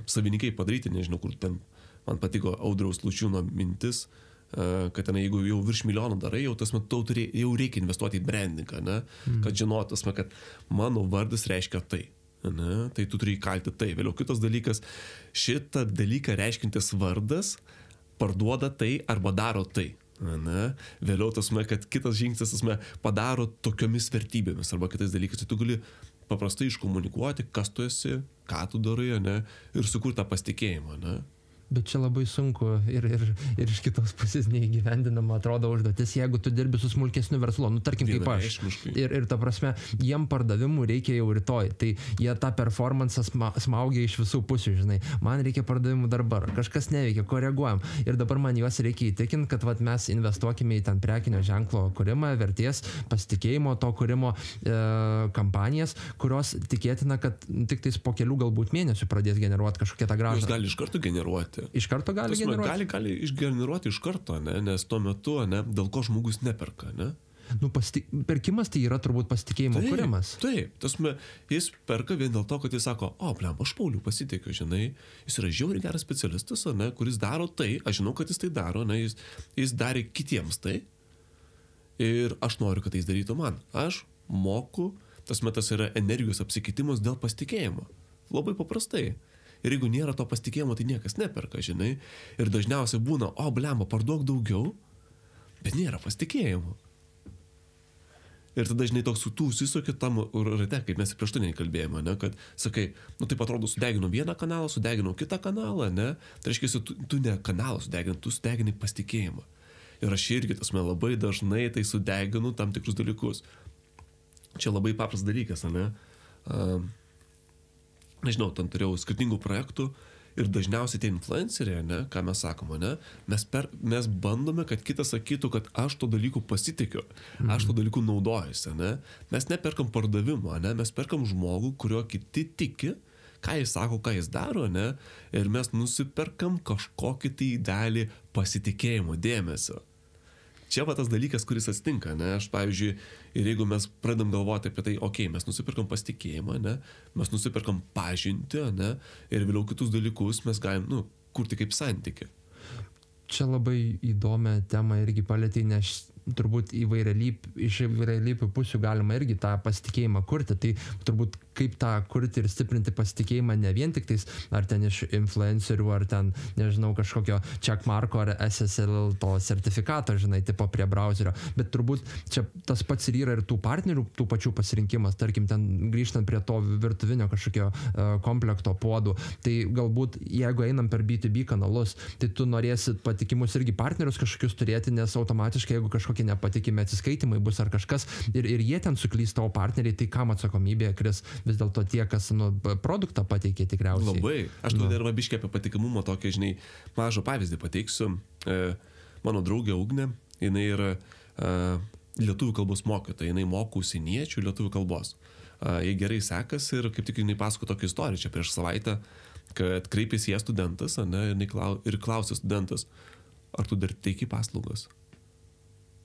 savininkai padaryti, nežinau, kur ten. Man patiko Audriaus Lučiūno mintis, kad ten, jeigu jau virš milijono darai, jau jau reikia investuoti į brandingą, ne? Kad žinotas, kad mano vardas reiškia tai. Ne? Tai tu turi įkalti tai. Vėliau kitas dalykas, šitą dalyką reiškintis vardas parduoda tai arba daro tai. Ne? Vėliau kad kitas žingsnis padaro tokiomis vertybėmis arba kitais dalykais. Tai tu gali paprastai iškomunikuoti, kas tu esi, ką tu darai, ne? Ir sukurti tą pasitikėjimą. Ne? Bet čia labai sunku ir iš kitos pusės neįgyvendinama atrodo užduotis, jeigu tu dirbi su smulkesniu verslu, tarkim kaip aš. Ir ta prasme, jiem pardavimų reikia jau rytoj, tai jie tą performansą smaugia iš visų pusių, žinai. Man reikia pardavimų dabar, kažkas neveikia, koreguojam. Ir dabar man juos reikia įtikinti, kad mes investuokime į ten prekinio ženklo kūrimą, vertės, pasitikėjimo to kūrimo kampanijas, kurios tikėtina, kad tik tais po kelių galbūt mėnesių pradės generuoti kažkokią tą grąžą. Jūs gali iš karto generuoti. Iš karto gali generuoti? Gali išgeneruoti iš karto, ne? Nes tuo metu, ne, dėl ko žmogus neperka, ne? Perkimas tai yra turbūt pasitikėjimo kūrimas. Taip, jis perka vien dėl to, kad jis sako, aš Pauliu pasitikiu, žinai, jis yra žiauriai geras specialistas, ne, kuris daro tai, aš žinau, kad jis tai daro, ne, jis darė kitiems tai ir aš noriu, kad jis darytų man. Aš moku, tas yra energijos apsikeitimas dėl pasitikėjimo. Labai paprastai. Ir jeigu nėra to pasitikėjimo, tai niekas neperka, žinai. Ir dažniausiai būna, parduok daugiau, bet nėra pasitikėjimo. Ir tada, žinai, toks tu susisuki tam rate, kaip mes prieš tai kalbėjome, ne, kad sakai, taip atrodo, sudeginau vieną kanalą, sudeginau kitą kanalą, ne. Tai reiškia, tu ne kanalą sudeginai, tu sudeginai pasitikėjimą. Ir aš irgi, labai dažnai tai sudeginu tam tikrus dalykus. Čia labai paprastas dalykas, ne. Nežinau, ten turėjau skirtingų projektų ir dažniausiai tie influenceriai, ne, ką mes sakome, ne, mes bandome, kad kitas sakytų, kad aš to dalyku pasitikiu, aš to dalyku naudojusi, ne. Mes neperkam pardavimą, ne, mes perkam žmogų, kurio kiti tiki, ką jis sako, ką jis daro, ne, ir mes nusiperkam kažkokį tai dalį pasitikėjimo, dėmesio. čia va tas dalykas, kuris atsitinka, ne, aš pavyzdžiui, ir jeigu mes pradam galvoti apie tai, mes nusipirkam pasitikėjimą, ne, mes nusipirkam pažintį, ne, ir vėliau kitus dalykus mes galim, kurti kaip santyki. Čia labai įdomią temą irgi palėtė, nes turbūt iš įvairialypių pusių galima irgi tą pasitikėjimą kurti. Tai turbūt kaip tą kurti ir stiprinti pasitikėjimą ne vien tik tais, ar ten iš influencerių, ar ten, nežinau, kažkokio checkmarko ar SSL to sertifikato, žinai, tipo prie browserio. Bet turbūt čia tas pats ir yra ir tų partnerių, tų pačių pasirinkimas, tarkim, ten grįžtant prie to virtuvinio kažkokio komplekto puodų. Tai galbūt, jeigu einam per B2B kanalus, tai tu norėsit patikimus irgi partnerius kažkokius turėti, nes automatiškai, jeigu kažkokie nepatikimi atsiskaitimai bus ar kažkas ir jie ten suklys tavo partneriai, tai kam atsakomybė kris vis dėlto tie, kas produktą pateikė tikriausiai. Labai. Aš tu dar biškį apie patikimumą tokį, žinai, mažą pavyzdį pateiksiu. Mano draugė Ugnė, jinai yra lietuvių kalbos mokytoja, jinai moko užsieniečių lietuvių kalbos. Jai gerai sekasi ir kaip tik jinai pasako tokią istoriją čia prieš savaitę, kad kreipėsi ją studentas, ir klausė studentas, ar tu dar teiki paslaugas?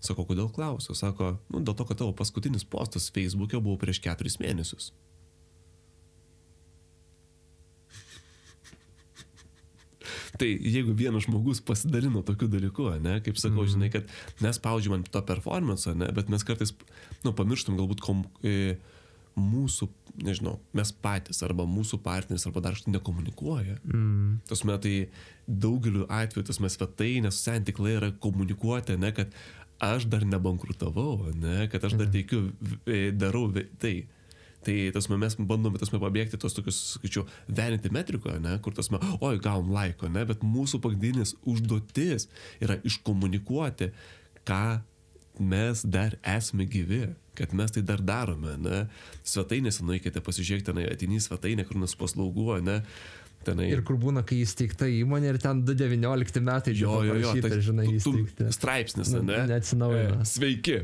Sako, kodėl klausiu? Sako, dėl to, kad tavo paskutinis postas Facebook'e buvo prieš 4 mėnesius. Tai jeigu vienas žmogus pasidalino tokiu dalyku, ne, kaip sakau, žinai, kad mes spaudžiam ant to performance, ne, bet mes kartais, pamirštam galbūt mūsų, nežinau, mes patys arba mūsų partneris arba dar štai nekomunikuoja. Tasme, tai daugeliu atveju, tasme, svetainė, socialiniai tinklai yra komunikuoti, ne, kad aš dar nebankrutavau, ne, kad aš dar teikiu, darau tai. Tai tasme, mes bandome pabėgti tos tokius, sakyčiau, vanity metrikoje, ne, kur tasme, gavom laiko, ne, bet mūsų pagrindinis užduotis yra iškomunikuoti, ką mes dar esame gyvi, kad mes tai dar darome, ne. Svetainėse nueikite, pasižiūrėkite, ateini svetainę, kur nas paslaugų, ne. Tenai. Ir kur būna, kai įsteigta įmonė ir ten 2019 metai, žinai, įsteigta. Straipsnis, ne? Neatsinaujina. Sveiki.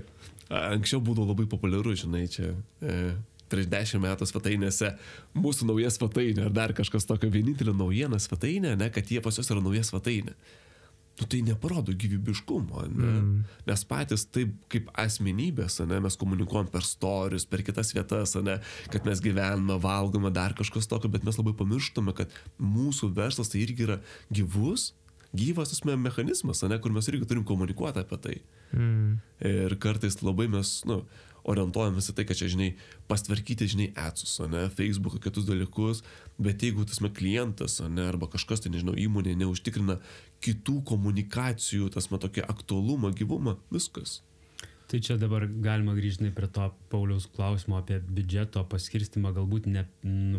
Anksčiau būdavo labai populiaru, žinai, čia prieš 10 metų svetainėse mūsų nauja svetainė ar dar kažkas tokio, vienintelė naujiena svetainė, ne, kad jie pas juos yra nauja svetainė. Tai neparodo gyvybiškumo, ne? Mes patys taip kaip asmenybės, ne, mes komunikuojam per stories, per kitas vietas, ne, kad mes gyvename, valgome, dar kažkas tokio, bet mes labai pamirštame, kad mūsų verslas tai irgi yra gyvas mechanizmas, ne, kur mes irgi turim komunikuoti apie tai. Ir kartais labai mes, orientuojamės į tai, kad čia, žinai, pastvarkyti, žinai, adsus, ne, Facebook'o kitus dalykus, bet jeigu tasme klientas, ne, arba kažkas, tai nežinau, įmonė neužtikrina kitų komunikacijų, tasme tokį aktualumą, gyvumą, viskas. Tai čia dabar galima grįžti prie to Pauliaus klausimo apie biudžeto paskirstimą, galbūt ne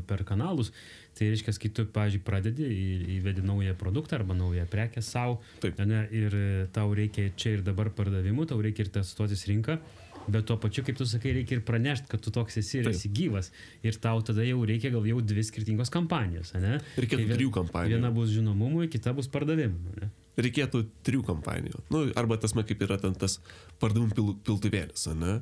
per kanalus. Tai reiškia, kai tu, pavyzdžiui, pradedi, įvedi naują produktą arba naują prekę savo, ir tau reikia čia ir dabar pardavimų, tau reikia ir testuotis rinką. Bet tuo pačiu, kaip tu sakai, reikia ir pranešti, kad tu toks esi ir esi gyvas. Ir tau tada jau reikia gal jau 2 skirtingos kampanijos, ne? Reikėtų 3 kampanijų. Viena bus žinomumui, kita bus pardavimui, ne? Reikėtų 3 kampanijų. Arba tasme, kaip yra ten tas pardavimų piltuvėlis, ne?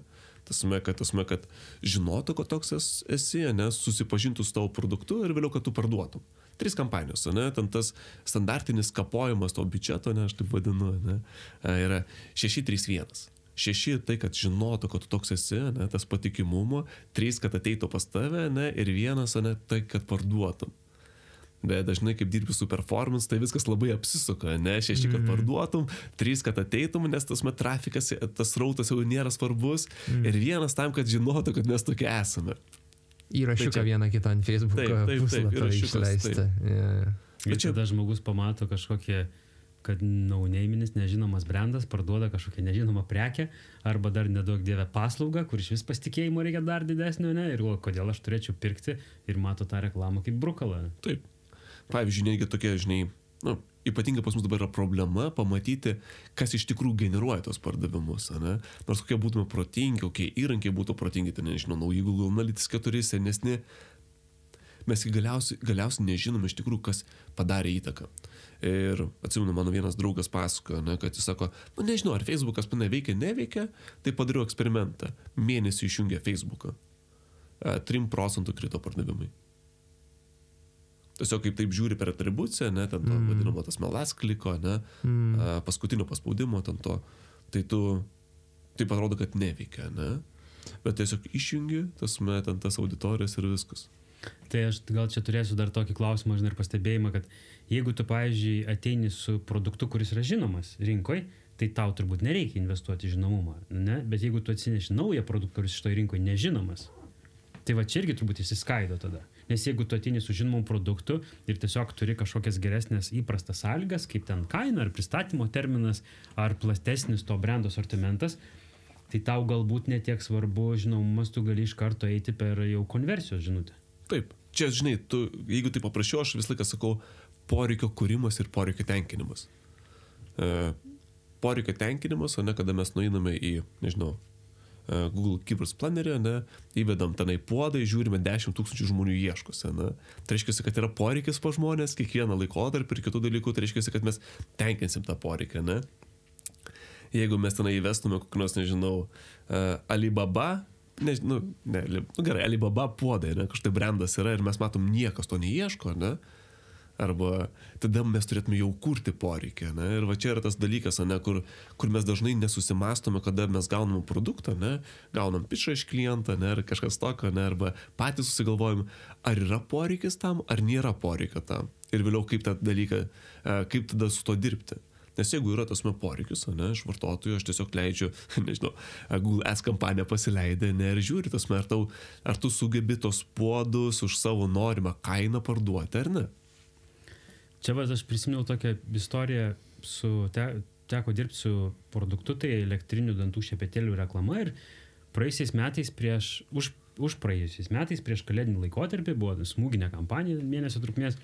Tasme, kad žinotų, kad toks esi, ne? Susipažintų su tavo produktu ir vėliau, kad tu parduotum. 3 kampanijos, ne? Ten tas standartinis kapojimas to biudžeto, ne? Aš taip vadinu, ne? Yra 6-3-1. 6 tai, kad žinotų, kad tu toks esi, ne, tas patikimumo, 3, kad ateitų pas tave, ne, ir 1, ne, tai, kad parduotum. Bet dažnai, kaip dirbi su performance, tai viskas labai apsisuka, ne, 6, kad parduotum, 3, kad ateitum, nes trafikas, tas rautas jau nėra svarbus, ir 1 tam, kad žinotų, kad mes tokie esame. Įrašiuką vieną kitą ant Facebook'o puslapio išleisti. Ir tada žmogus pamato kažkokie, kad no-name'is nežinomas brandas parduoda kažkokią nežinomą prekę arba dar nedaug dievę paslaugą, kur iš vis pasitikėjimo reikia dar didesnio, ne? Ir kodėl aš turėčiau pirkti ir mato tą reklamą kaip brukalą. Taip. Pavyzdžiui, netgi tokie, žinai, ypatingai pas mus dabar yra problema pamatyti, kas iš tikrųjų generuoja tos pardavimus, ne? Nors kokie būtume protingi, kokie įrankiai būtų protingi, tai nežinau, nauji Google Analytics 4, senesni, mes galiausiai nežinom iš tikrųjų, kas padarė įtaką. Ir atsimenu, mano vienas draugas pasakojo, ne, kad jis sako, nežinau, ar Facebookas neveikia, tai padariau eksperimentą. Mėnesį išjungė Facebooką. 3% krito pardavimai. Tiesiog kaip taip žiūri per atribuciją, ne, ten to vadinamo tas melas kliko, ne, paskutinio paspaudimo, ten to tai tu, taip atrodo, kad neveikia, ne? Bet tiesiog išjungi, tas auditorijas ir viskas. Tai aš gal čia turėsiu dar tokį klausimą, žinai, ir pastebėjimą, kad jeigu tu, pavyzdžiui, ateini su produktu, kuris yra žinomas rinkoje, tai tau turbūt nereikia investuoti į žinomumą, ne? Bet jeigu tu atsineši naują produktą, kuris šitoje rinkoje nežinomas, tai va čia irgi turbūt išsiskaido tada. Nes jeigu tu ateini su žinomu produktu ir tiesiog turi kažkokias geresnės įprastas sąlygas, kaip ten kaina, ar pristatymo terminas, ar platesnis to brendo sortimentas, tai tau galbūt netiek svarbu žinomumas, tu gali iš karto eiti per jau konversijos žinutę. Taip, čia, žinai, jeigu tai paprašiau, aš visą laiką sakau poreikio kūrimas ir poreikio tenkinimas. Poreikio tenkinimas, o ne kada mes nueiname į, nežinau, Google Keywords planerį, ne, įvedam tenai puodą, žiūrime 10 000 žmonių ieškose. Ne. Tai reiškia, kad yra poreikis po žmonės, kiekvieną laikotarpį ir kitų dalykų, tai reiškia, kad mes tenkinsim tą poreikį. Ne. Jeigu mes tenai įvestume kokį nors, nežinau, Alibaba, gerai, Alibaba puodai, ne, kažtai brandas yra ir mes matom, niekas to neieško, ne? Arba tada mes turėtume jau kurti poreikį, ne? Ir va čia yra tas dalykas, ne, kur mes dažnai nesusimastome, kada mes gaunam produktą, ne? Gaunam pitchą iš klientą, ne? Ar kažkas tokio, ne? Arba patys susigalvojam, ar yra poreikis tam, ar nėra poreikio tam. Ir vėliau kaip tą dalyką, kaip tada su to dirbti. Nes jeigu yra tasme poreikis, ne, iš vartotojų, aš tiesiog leidžiu, nežinau, Google Ads kampaniją pasileidė, ne, ir žiūri tasme, ar tu sugebi tos puodus už savo norimą kainą parduoti, ar ne? Čia aš prisiminiau tokią istoriją, teko dirbti su produktu, tai elektrinių dantų šepetėlių reklama ir praėjusiais metais praėjusiais metais prieš kalėdinį laikotarpį buvo smūginė kampanija mėnesio trukmės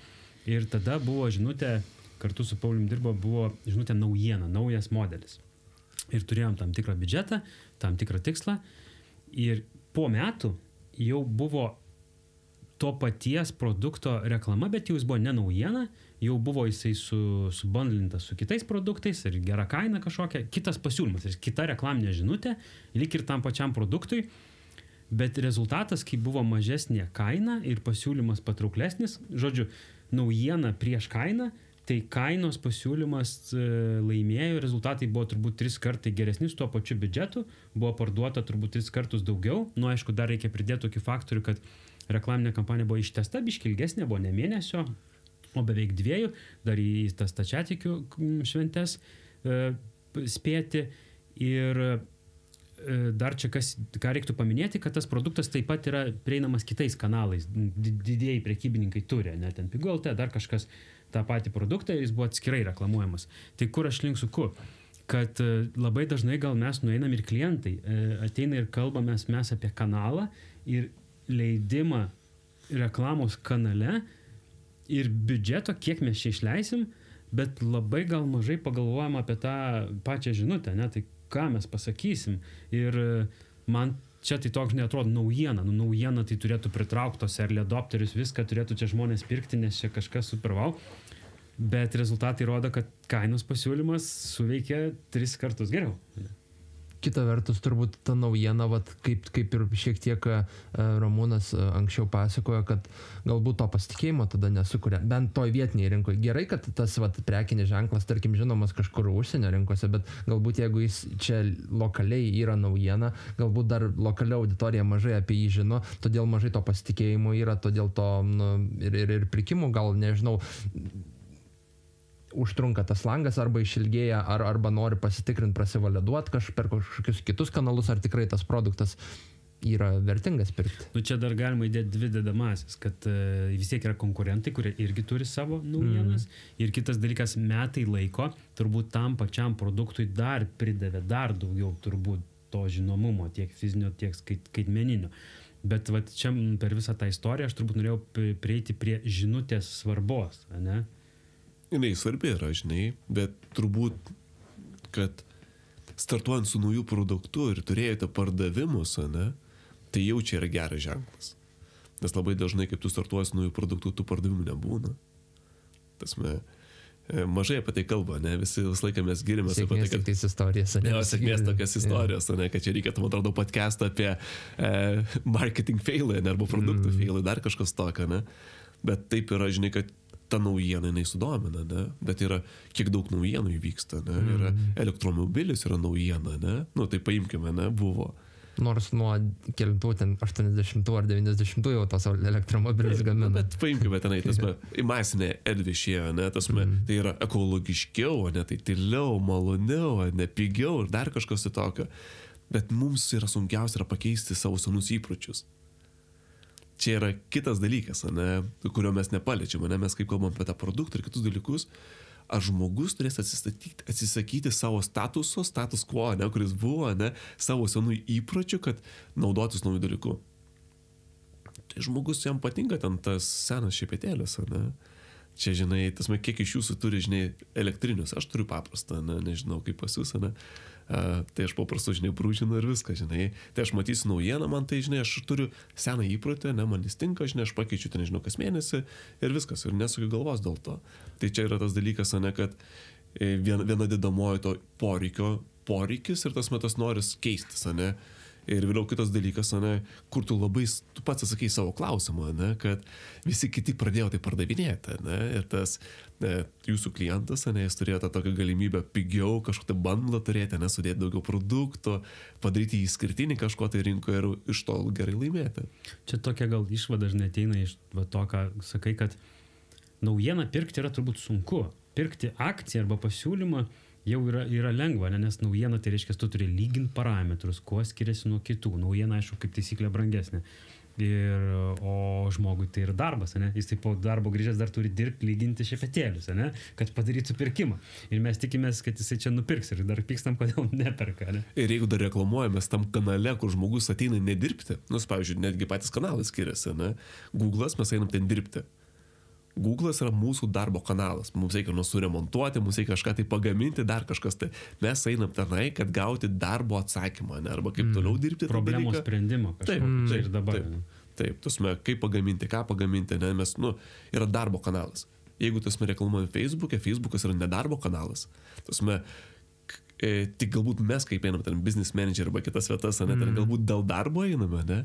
ir tada buvo žinutė, kartu su Paulium dirbo, buvo žinutė naujiena, naujas modelis. Ir turėjom tam tikrą biudžetą, tam tikrą tikslą ir po metų jau buvo to paties produkto reklama, bet jau jis buvo ne naujiena, jau buvo jisai subundlintas su kitais produktais ir gera kaina kažkokia, kitas pasiūlymas, ir kita reklaminė žinutė, lyg ir tam pačiam produktui, bet rezultatas, kai buvo mažesnė kaina ir pasiūlymas patrauklesnis, žodžiu, naujiena prieš kainą, tai kainos pasiūlymas laimėjo, rezultatai buvo turbūt 3 kartai geresni su tuo pačiu biudžetu, buvo parduota turbūt 3 kartus daugiau, aišku, dar reikia pridėti tokį faktorių, kad reklaminė kampanija buvo ištesta, biškį ilgesnė, buvo ne mėnesio, o beveik 2, dar į tas stačiatikių šventes spėti. Ir dar čia ką reiktų paminėti, kad tas produktas taip pat yra prieinamas kitais kanalais. Didieji prekybininkai turi, ne, ten Pigulte, dar kažkas tą patį produktą ir jis buvo atskirai reklamuojamas. Tai kur aš link suku? Kad labai dažnai gal mes nueinam ir klientai ateina ir kalbamės mes apie kanalą ir leidimą reklamos kanale ir biudžeto, kiek mes čia išleisim, bet labai gal mažai pagalvojam apie tą pačią žinutę, ne? Tai ką mes pasakysim. Ir man čia tai toks neatrodo naujiena. Naujiena tai turėtų pritraukti tos early adopterius, viską turėtų čia žmonės pirkti, nes čia kažkas super wow. Bet rezultatai rodo, kad kainos pasiūlymas suveikia 3 kartus geriau. Kita vertus, turbūt ta naujiena, kaip ir šiek tiek Ramūnas anksčiau pasakojo, kad galbūt to pasitikėjimo tada nesukuria, bent toj vietiniai rinkoje. Gerai, kad tas prekinis ženklas, tarkim, žinomas kažkur užsienio rinkose, bet galbūt jeigu jis čia lokaliai yra naujiena, galbūt dar lokali auditorija mažai apie jį žino, todėl mažai to pasitikėjimo yra, todėl to ir pirkimų gal, nežinau, užtrunka tas langas arba išilgėja, arba nori pasitikrinti, prasivaliduoti per kažkokius kitus kanalus, ar tikrai tas produktas yra vertingas pirkti. Čia dar galima įdėti 2 dedamąsias, kad vis tiek yra konkurentai, kurie irgi turi savo naujienas. Ir kitas dalykas, metai laiko, turbūt tam pačiam produktui dar pridavė dar daugiau turbūt to žinomumo, tiek fizinio, tiek skaitmeninio. Bet čia per visą tą istoriją aš turbūt norėjau prieiti prie žinutės svarbos, ne? Jinai svarbi yra, žinai, bet turbūt, kad startuojant su naujų produktu ir turėjote pardavimus, ne, tai jau čia yra geras ženklas. Nes labai dažnai, kaip tu startuoji su naujų produktų, tų pardavimų nebūna. Tasme, mažai apie tai kalba, ne, visą laiką mes girimės apie tai, kad... Sėkmės tokias istorijos, ne, kad čia reikia, man atrodo, podcastą apie marketing failą, ne, arba produktų failą, dar kažkas tokio, ne. Bet taip yra, žinai, kad ta naujiena, jinai sudomina, ne? Bet yra, kiek daug naujienų įvyksta, ne? Yra elektromobilis yra naujiena, ne? Nu, tai paimkime, ne? Buvo. Nors nuo kelintų, ten 80 ar 90 jau tos elektromobilis gamina. Bet paimkime tenai, į masinę erdvę išėjo, ne? Tai yra ekologiškiau, ne? Tai tyliau, maloniau, ne pigiau ir dar kažkas tokio. Bet mums yra sunkiausia pakeisti savo senus įpročius. Čia yra kitas dalykas, ne? Kurio mes nepaliečiame, ne? Mes kaip kalbam apie tą produktą ir kitus dalykus, ar žmogus turės atsisakyti savo status quo, ne, kuris buvo, ne, savo senų įpročių, kad naudotis naujų dalykų. Tai žmogus jam patinka ten tas senas šepetėlis, ne. Čia, žinai, kiek iš jūsų turi, žinai, elektrinius, aš turiu paprastą, ne, nežinau, kaip pas jūs, ne. Tai aš paprastu, žinai, brūžinu ir viską, žinai. Tai aš matysiu naujieną, man tai, žinai, aš turiu seną įprotį, ne, man jis tinka, žinai, aš pakeičiu, tai nežinau, kas mėnesį ir viskas, ir nesukiu galvos dėl to. Tai čia yra tas dalykas, ne, kad viena dedamoji to poreikis ir tas metas noris keistis, ne. Ir vėliau kitas dalykas, ne, kur tu pats atsakai savo klausimą, ne, kad visi kiti pradėjo tai pardavinėti, ne, ir tas jūsų klientas, ne, jis turėjo tą tokią galimybę pigiau kažkokią bandlą turėti, ne, sudėti daugiau produktų, padaryti jį skirtinį kažko tai rinkoje ir iš to gerai laimėti. Čia tokia gal išvada žinai ateina iš to, ką sakai, kad naujieną pirkti yra turbūt sunku. Pirkti akciją arba pasiūlymą jau yra lengva, nes naujiena tai reiškia, tu turi lyginti parametrus, kuo skiriasi nuo kitų. Naujiena, aišku, kaip taisyklė brangesnė. O žmogui tai yra darbas, ne? Jis taip po darbo grįžęs dar turi dirbti, lyginti šepetėlius, ne? Kad padarytų pirkimą. Ir mes tikimės, kad jisai čia nupirks ir dar pykstam, kodėl neperka. Ne? Ir jeigu dar reklamuojamės tam kanale, kur žmogus ateina nedirbti, pavyzdžiui, netgi patys kanalai skiriasi, ne? Google'as, mes einam ten dirbti. Google'as yra mūsų darbo kanalas. Mums reikia suremontuoti, mums reikia kažką tai pagaminti, dar kažkas tai. Mes einam tenai, kad gauti darbo atsakymą, ne? Arba kaip toliau dirbti. Problemos sprendimo kažkokio. Taip, ir dabar. Taip, kaip pagaminti, ką pagaminti, ne? Mes, yra darbo kanalas. Jeigu reklamuojame Facebook'as yra nedarbo kanalas. Tik galbūt mes kaip einam ten business manager arba kitas vietas, ne, ten galbūt dėl darbo einame, ne,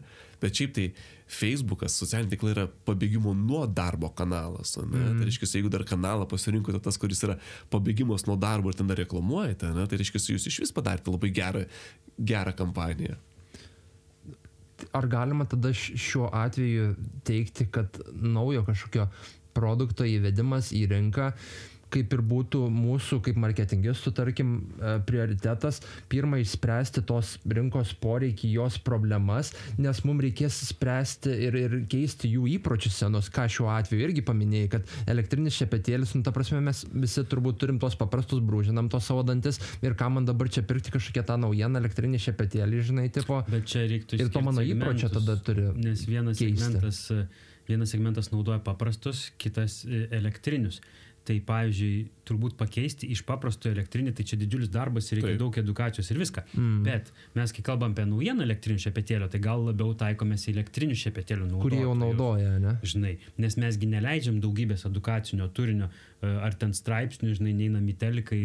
bet šiaip tai Facebook'as, socialiniai tinklai yra pabėgimo nuo darbo kanalas, ne, tai reiškia, jeigu dar kanalą pasirinkote tas, kuris yra pabėgimas nuo darbo ir ten dar reklamuojate, ne, tai reiškia, jūs iš vis padarėte labai gerą kampaniją. Ar galima tada šiuo atveju teikti, kad naujo kažkokio produkto įvedimas į rinką kaip ir būtų mūsų, kaip marketingistų, tarkim, prioritetas, pirmą išspręsti tos rinkos poreikį, jos problemas, nes mums reikės spręsti ir keisti jų įpročius senus, ką šiuo atveju irgi paminėjai, kad elektrinis šepetėlis, ta prasme, mes visi turbūt turim tos paprastus, brūžinam tos savo dantis ir ką man dabar čia pirkti kažkokią tą naujieną elektrinį šepetėlį, žinai, tipo. Bet čia reiktų ir to mano įpročio tada turi nes vienas segmentas naudoja paprastus, kitas elektrinius. Tai pavyzdžiui, turbūt pakeisti iš paprasto elektrinį, tai čia didžiulis darbas ir reikia daug edukacijos ir viską. Bet mes, kai kalbam apie naujieną elektrinių šepetėlio, tai gal labiau taikomės į elektrinių šepetėlių naudotojus. Kurie jau naudoja, ne? Žinai, nes mesgi neleidžiam daugybės edukacinio turinio, ar ten straipsnių, žinai, neinam į telikai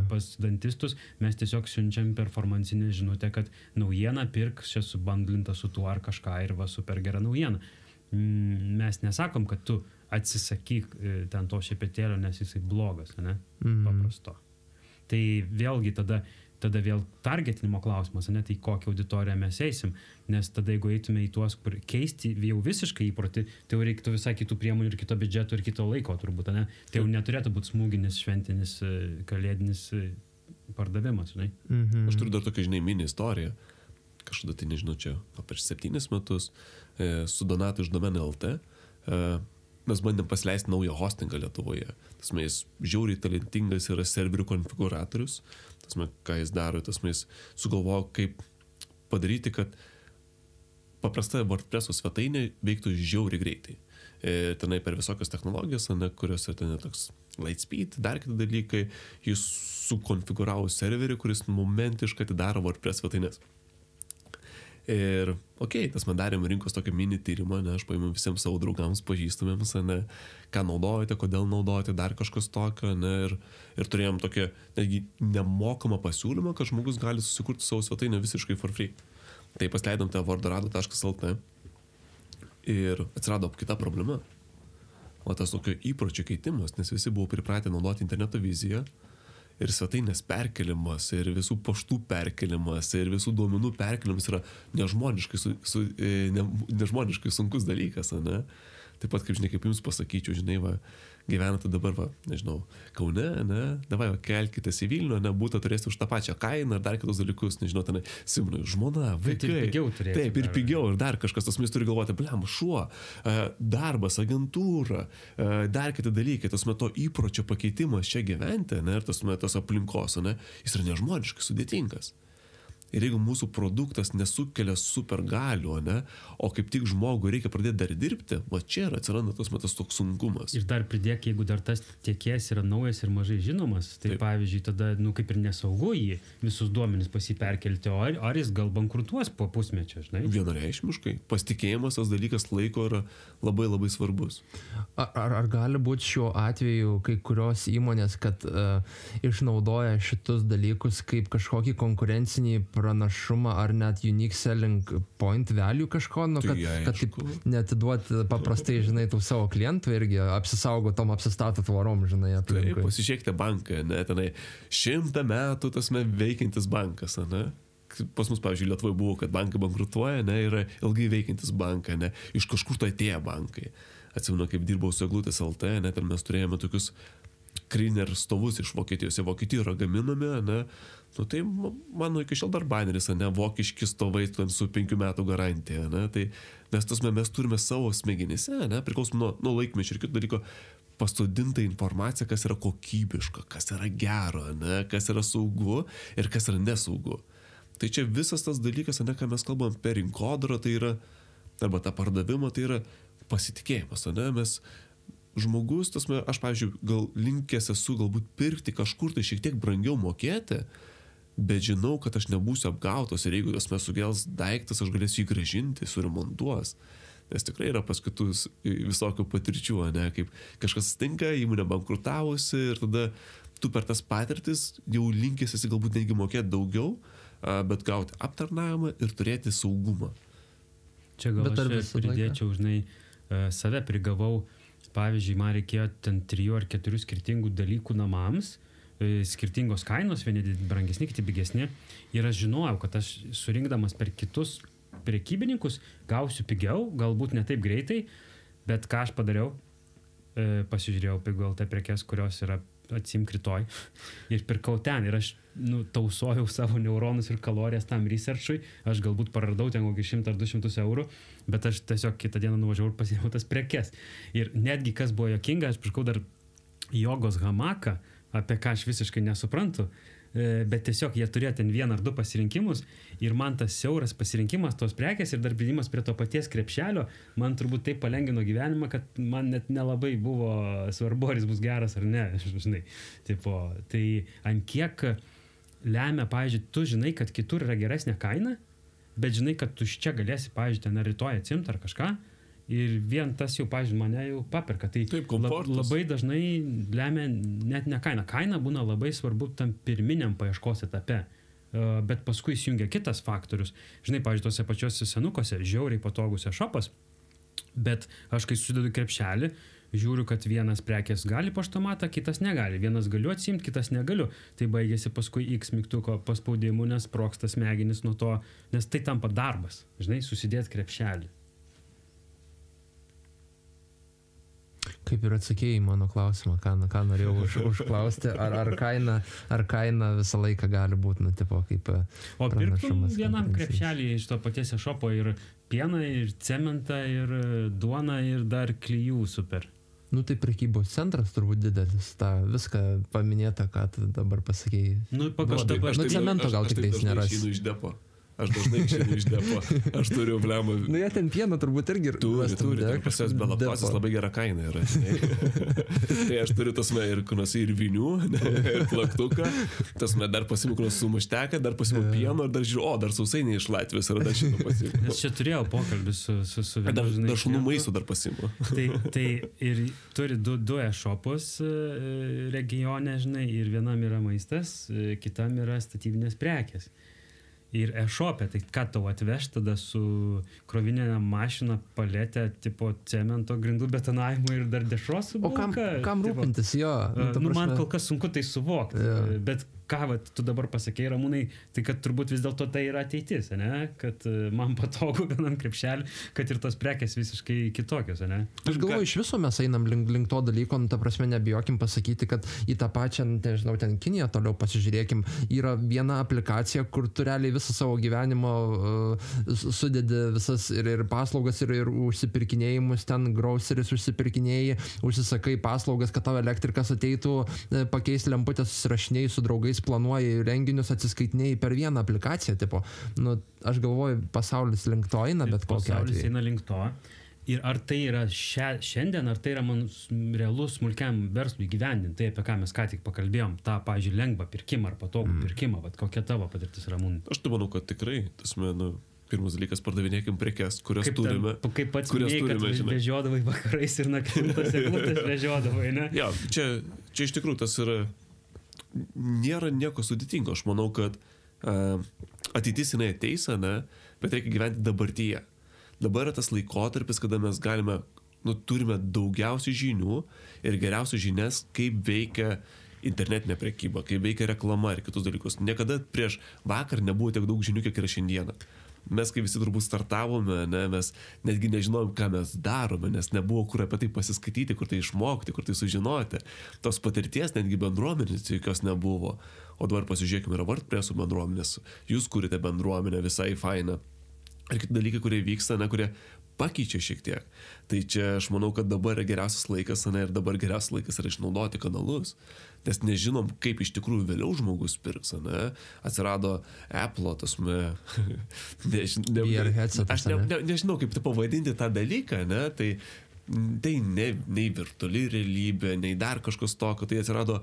pas dantistus, mes tiesiog siunčiam performancinę žinutę, kad naujieną pirk, čia subandlinta su tuo ar kažką ir va super gera naujiena. Mes nesakom, kad tu atsisakyk ten to šepetėlio, nes jisai blogas, ne? Paprasto. Tai vėlgi tada vėl targetinimo klausimas, ne? Tai kokią auditoriją mes eisim, nes tada jeigu eitume į tuos, kur keisti jau visiškai įprotį, tai jau reiktų visai kitų priemonių ir kito biudžeto ir kito laiko turbūt, ne? Tai jau neturėtų būti smūginis, šventinis, kalėdinis pardavimas, žinai. Aš turiu dar tokią, žinai, mini istoriją. Kažkada tai, nežinau, čia prieš 7 metus su Donatu iš Domen.lt mes bandėm pasileisti naują hostingą Lietuvoje. Jis žiauriai talentingas yra serverių konfiguratorius. Ką jis daro, jis sugalvojo, kaip padaryti, kad paprasta WordPress'o svetainė veiktų žiauriai greitai. Tenai per visokias technologijas, kurios yra ten toks Lightspeed, dar kiti dalykai, jis sukonfiguravo serverį, kuris momentiškai atidaro WordPress svetainės. Ir, tas man darėm rinkos tokį mini tyrimą, aš paėmiau visiems savo draugams, pažįstamiems, ką naudojate, kodėl naudojate, dar kažkas tokio, ir turėjom tokią netgi nemokamą pasiūlymą, kad žmogus gali susikurti savo svetainę visiškai for free. Tai pasileidom tą wordorado.lt ir atsirado kita problema. o tas tokio įpročio keitimas, nes visi buvo pripratę naudoti interneto viziją ir svetainės perkelimas, ir visų paštų perkelimas, ir visų duomenų perkelimas yra nežmoniškai sunkus dalykas, ne? Taip pat, kaip žinai, kaip jums pasakyčiau, žinai, va, gyvenate dabar, va, nežinau, Kaune, ne, davai, va, kelkitės į Vilnių, ne, būtą turėsite už tą pačią kainą ir dar kitus dalykus, nežinau, ten, Simonai, žmona, vaikai. Ir pigiau turėsite. Taip, ir pigiau, ir dar kažkas, tas mes turi galvoti, blem, šuo, darbas, agentūra, dar kiti dalykai, tas to įpročio pakeitimas čia gyventi, ne, ir tos aplinkos, ne, jis yra nežmoniškai sudėtingas. Ir jeigu mūsų produktas nesukelia supergalių, ne, o kaip tik žmogui reikia pradėti dar dirbti, va čia ir atsiranda tas toks sunkumas. Ir dar pridėk, jeigu dar tas tiekėjas yra naujas ir mažai žinomas, tai taip. Pavyzdžiui, tada, kaip ir nesaugu jį visus duomenis pasiperkelti, o ar jis gal bankrutuos po pusmečio, žinai? Vienareikšmiškai. Pasitikėjimas tas dalykas laiko yra labai labai svarbus. Ar gali būti šiuo atveju kai kurios įmonės, kad išnaudoja šitus dalykus kaip kažkokį konkurencinį pranašumą ar net unique selling point value kažko, nu, kad taip neatiduoti paprastai, žinai, tų savo klientų irgi apsisaugo tom apsistato tvorom, žinai, aplinkui. Taip, pasižiūrėkite banką, ne, tenai 100 metų tasme veikiantis bankas, ne? Pas mus, pavyzdžiui, Lietuvoje buvo, kad bankai bankrutuoja, ne, yra ilgai veikiantis bankai, ne, iš kažkur tai atėjo bankai. Atsimenu, kaip dirbau su Eglutės LT, net ir mes turėjome tokius Kriner stovus iš Vokietijos, Vokietijoje yra gaminami, ne, nu tai mano iki šiol dar baneris, ne, vokiški stovai su 5 metų garantija, ne, tai mes turime savo smegenyse, ne, priklausom nuo laikmečio ir kitų dalyko, pastudinta informacija, kas yra kokybiška, kas yra gero, ne, kas yra saugu ir kas yra nesaugu. Tai čia visas tas dalykas, ne, ką mes kalbam per rinkodarą, tai yra, arba tą pardavimą, tai yra pasitikėjimas, ne, mes žmogus, aš, pavyzdžiui, gal linkęs esu galbūt pirkti kažkur tai šiek tiek brangiau mokėti, bet žinau, kad aš nebūsiu apgautas ir jeigu sugels daiktas, aš galėsiu jį grąžinti, suremontuos. Nes tikrai yra pas kitus visokių patirčių, ne, kaip kažkas stinka, įmonė bankrutavusi ir tada tu per tas patirtis jau linkęs esi galbūt netgi mokėti daugiau, bet gauti aptarnavimą ir turėti saugumą. Čia gal aš pridėčiau, žinai, save prigavau. Pavyzdžiui, man reikėjo ten 3 ar 4 skirtingų dalykų namams, skirtingos kainos, vieni brangesni, kiti pigesni. Ir aš žinojau, kad aš surinkdamas per kitus prekybininkus gausiu pigiau, galbūt ne taip greitai, bet ką aš padariau, pasižiūrėjau pigiau LT prekes, kurios yra atsimk rytoj ir pirkau ten ir aš tausojau savo neuronus ir kalorijas tam researchui, aš galbūt praradau ten kokį 100 ar 200 eurų, bet aš tiesiog kitą dieną nuvažiavau ir pasiėmiau tas prekes. Ir netgi kas buvo jokinga, aš pirkau dar jogos hamaką, apie ką aš visiškai nesuprantu, bet tiesiog jie turėjo ten 1 ar 2 pasirinkimus ir man tas siauras pasirinkimas tos prekės ir dar pridimas prie to paties krepšelio, man turbūt taip palengvino gyvenimą, kad man net nelabai buvo svarbu, ar jis bus geras ar ne, žinai. Tipo, tai ant kiek lemia, pavyzdžiui, tu žinai, kad kitur yra geresnė kaina, bet žinai, kad tu čia galėsi, pavyzdžiui, ten rytoj atsimti ar kažką. Ir vien tas jau, pavyzdžiui, mane jau paperka. Tai taip, labai dažnai lemia net ne kaina. Kaina būna labai svarbu tam pirminiam paieškos etape. Bet paskui įsijungia kitas faktorius. Žinai, pavyzdžiui, tose pačiose senukose žiauriai patogus e-shopas, bet aš kai sudedu krepšelį, žiūriu, kad vienas prekės gali paštomatą, kitas negali. Vienas galiu atsimti, kitas negaliu. Tai baigėsi paskui X mygtuko paspaudimu, nes sprogsta smegenis nuo to, nes tai tampa darbas. Žinai, susidėti krepšelį. Kaip ir atsakėjai mano klausimą, ką norėjau užklausti, ar kaina visą laiką gali būti, tipo, kaip pranašumas. O pirktum vienam krepšelį iš to paties e-shopo ir pieną, ir cementą, ir duoną, ir dar klijų super. Nu tai prekybos centras turbūt didelis, tą viską paminėta, ką tu dabar pasakėjai. Cemento gal tik tais nerasi. Aš dažnai išeinu iš depo. Aš turiu blemą. Nu jie ten pieno turbūt irgi turi. Pas jas be laktozės labai gera kaina yra. Tai aš turiu ir vinių, ir plaktuką. Dar pasiimu sumušteką, dar pasiimu pieno, ir dar žiūriu, dar sausainiai iš Latvijos ir dar šitą pasiimu. Aš čia turėjau pokalbį su vienu. Dar šunų maisto dar pasiimu. Tai ir turi du e-shopus regione, žinai, ir vienam yra maistas, kitam yra statybinės prekės. ir e-shop'e, tai ką tau atveš tada su krovininė mašina, paletė, tipo cemento grindų betonavimo ir dar dešros O kam rūpintis jo? Man kol kas sunku tai suvokti, bet ką vat, tu dabar pasakei, Ramūnai, tai kad turbūt vis dėlto tai yra ateitis, ne? Kad man patogu vienam krepšelį, kad ir tos prekės visiškai kitokios, ne? Aš galvoju, iš viso mes einam link to dalyko, ta prasme nebijokim pasakyti, kad į tą pačią, nežinau, ten Kiniją toliau pasižiūrėkim, yra viena aplikacija, kur tu realiai visą savo gyvenimo sudedi visas ir paslaugas, ir užsipirkinėjimus, ten groceries užsipirkinėjai, užsisakai paslaugas, kad tavo elektrikas ateitų, pakeis lemputės, susirašinėjai su draugais, planuoji renginius, atsiskaitinėjai per vieną aplikaciją, tipo. Nu, aš galvoju, pasaulis link to eina, bet kokia atveju. Pasaulis eina link to. Ir ar tai yra šiandien, ar tai yra man realus smulkiam verslui gyvendinti, tai apie ką mes ką tik pakalbėjom, tą, pavyzdžiui, lengvą pirkimą ar patogų pirkimą, vat kokia tavo patirtis, Ramūnai? Aš tai manau, kad tikrai, pirmas dalykas, pardavinėkim prekes, kurias turime. Kaip pats minėjai, kad vežiodavai vakarais ir naktintas eglutės vežiodavai, ne? Ja, čia iš tikrųjų tas yra, nėra nieko sudėtingo. Aš manau, kad ateitis jinai ateis, ne, bet reikia gyventi dabartyje. Dabar yra tas laikotarpis, kada mes galime, turime daugiausiai žinių ir geriausias žinias, kaip veikia internetinė prekyba, kaip veikia reklama ir kitus dalykus. Niekada prieš vakar nebuvo tiek daug žinių, kiek yra šiandieną. Mes, kai visi turbūt startavome, ne, mes netgi nežinojom, ką mes darome, nes nebuvo kur apie tai pasiskaityti, kur tai išmokti, kur tai sužinoti. Tos patirties netgi bendruomenės jokios nebuvo. O dabar pasižiūrėkime, yra WordPress'ų bendruomenės. Jūs kurite bendruomenę visai fainą. Ir kiti dalykai, kurie vyksta, ne, kurie pakeičia šiek tiek. Tai čia aš manau, kad dabar yra geriausias laikas, ne, ir dabar geriausias laikas yra išnaudoti kanalus. Nes nežinom, kaip iš tikrųjų vėliau žmogus pirks, ne? Atsirado Apple'o, aš nežinau, kaip tai pavadinti tą dalyką, ne? Tai nei virtuali realybė, nei dar kažkas tokio, tai atsirado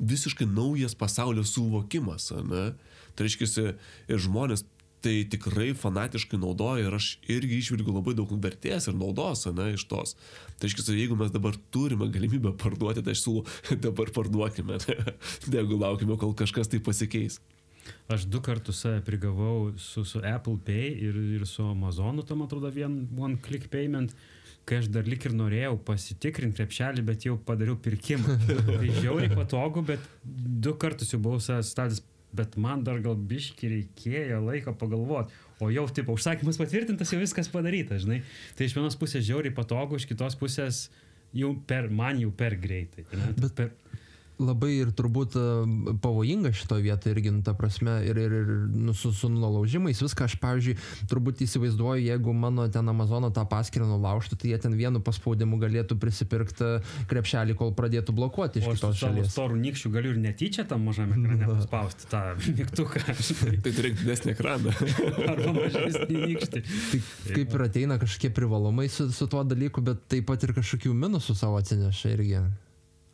visiškai naujas pasaulio suvokimas, ne? Tai reiškia, ir žmonės tai tikrai fanatiškai naudoja ir aš irgi išvilgiu labai daug vertės ir naudos, ne, iš tos. Tai reiškia, jeigu mes dabar turime galimybę parduoti, tai aš siūlau dabar parduokime, negu laukime, kol kažkas tai pasikeis. Aš 2 kartus prigavau su Apple Pay ir su Amazonu, tam atrodo, one click payment, kai aš dar lik ir norėjau pasitikrinti krepšelį, bet jau padariau pirkimą. Tai žiauriai patogu, bet 2 kartus jau buvau statęs, bet man dar gal biškį reikėjo laiko pagalvoti, o jau, tipo, užsakymas patvirtintas, jau viskas padaryta, žinai. Tai iš vienos pusės žiauriai patogu, iš kitos pusės man jau per greitai. Labai ir turbūt pavojinga šitoje vietoje irgi, ta prasme, ir su nulaužimais, viską aš, pavyzdžiui, turbūt įsivaizduoju, jeigu mano ten Amazono tą paskyrą nulaužtų, tai jie ten vienu paspaudimu galėtų prisipirkti krepšelį, kol pradėtų blokuoti iš kitos šalies. O su savo storų nykščių galiu ir netyčia tam mažam ekrane paspausti tą mygtuką. Tai turėk didesnį ekraną. Arba mažesnį nykštį. Tai kaip ir ateina kažkokie privalumai su tuo dalyku, bet taip pat ir kažkokių minusų savo atsineša irgi.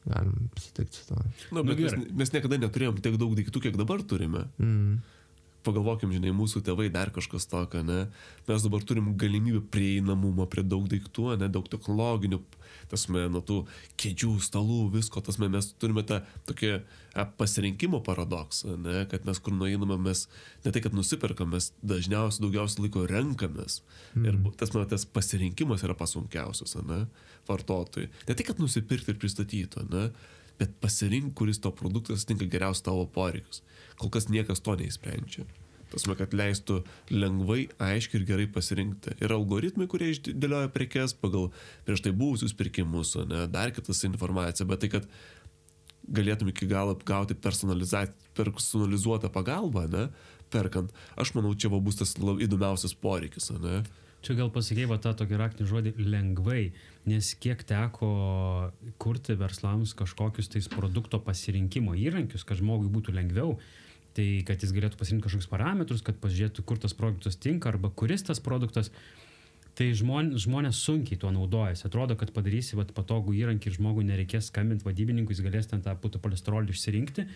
Galim sutikti su to. Bet mes niekada neturėjom tiek daug daiktų, kiek dabar turime. Pagalvokim, žinai, mūsų tėvai dar kažkas tokio, ne? Mes dabar turim galimybę prieinamumą prie daug daiktų, ne? Daug technologinių, nuo tų kėdžių, stalų, visko, mes turime tą tokį pasirinkimo paradoksą, ne? Kad mes kur nueiname, mes ne tai, kad nusiperkam, mes dažniausiai daugiausiai laiko renkamės. Ir tas pasirinkimas yra pasunkiausias, ne? Vartotojui. Ne tai, kad nusipirkti ir pristatyti, ne? Bet pasirink, kuris to produktas tinka geriausiai tavo poreikius. Kol kas niekas to neįsprendžia. Tasme, kad leistų lengvai, aiškiai ir gerai pasirinkti. Yra algoritmai, kurie išdėlioja prekes pagal prieš tai buvusius pirkimus, ne, dar kitas informacija, bet tai, kad galėtum iki galo gauti personalizuotą pagalbą, ne, perkant, aš manau, čia bus tas įdomiausias poreikis, ne. Čia gal pasakei tą tokį raktinį žodį lengvai, nes kiek teko kurti verslams kažkokius tais produkto pasirinkimo įrankius, kad žmogui būtų lengviau, tai kad jis galėtų pasirinkti kažkokius parametrus, kad pažiūrėtų, kur tas produktas tinka arba kuris tas produktas, tai žmonės sunkiai tuo naudojasi. Atrodo, kad padarysi patogų įrankį ir žmogui nereikės skambinti vadybininkui, jis galės ten tą putopolesterolį išsirinkti,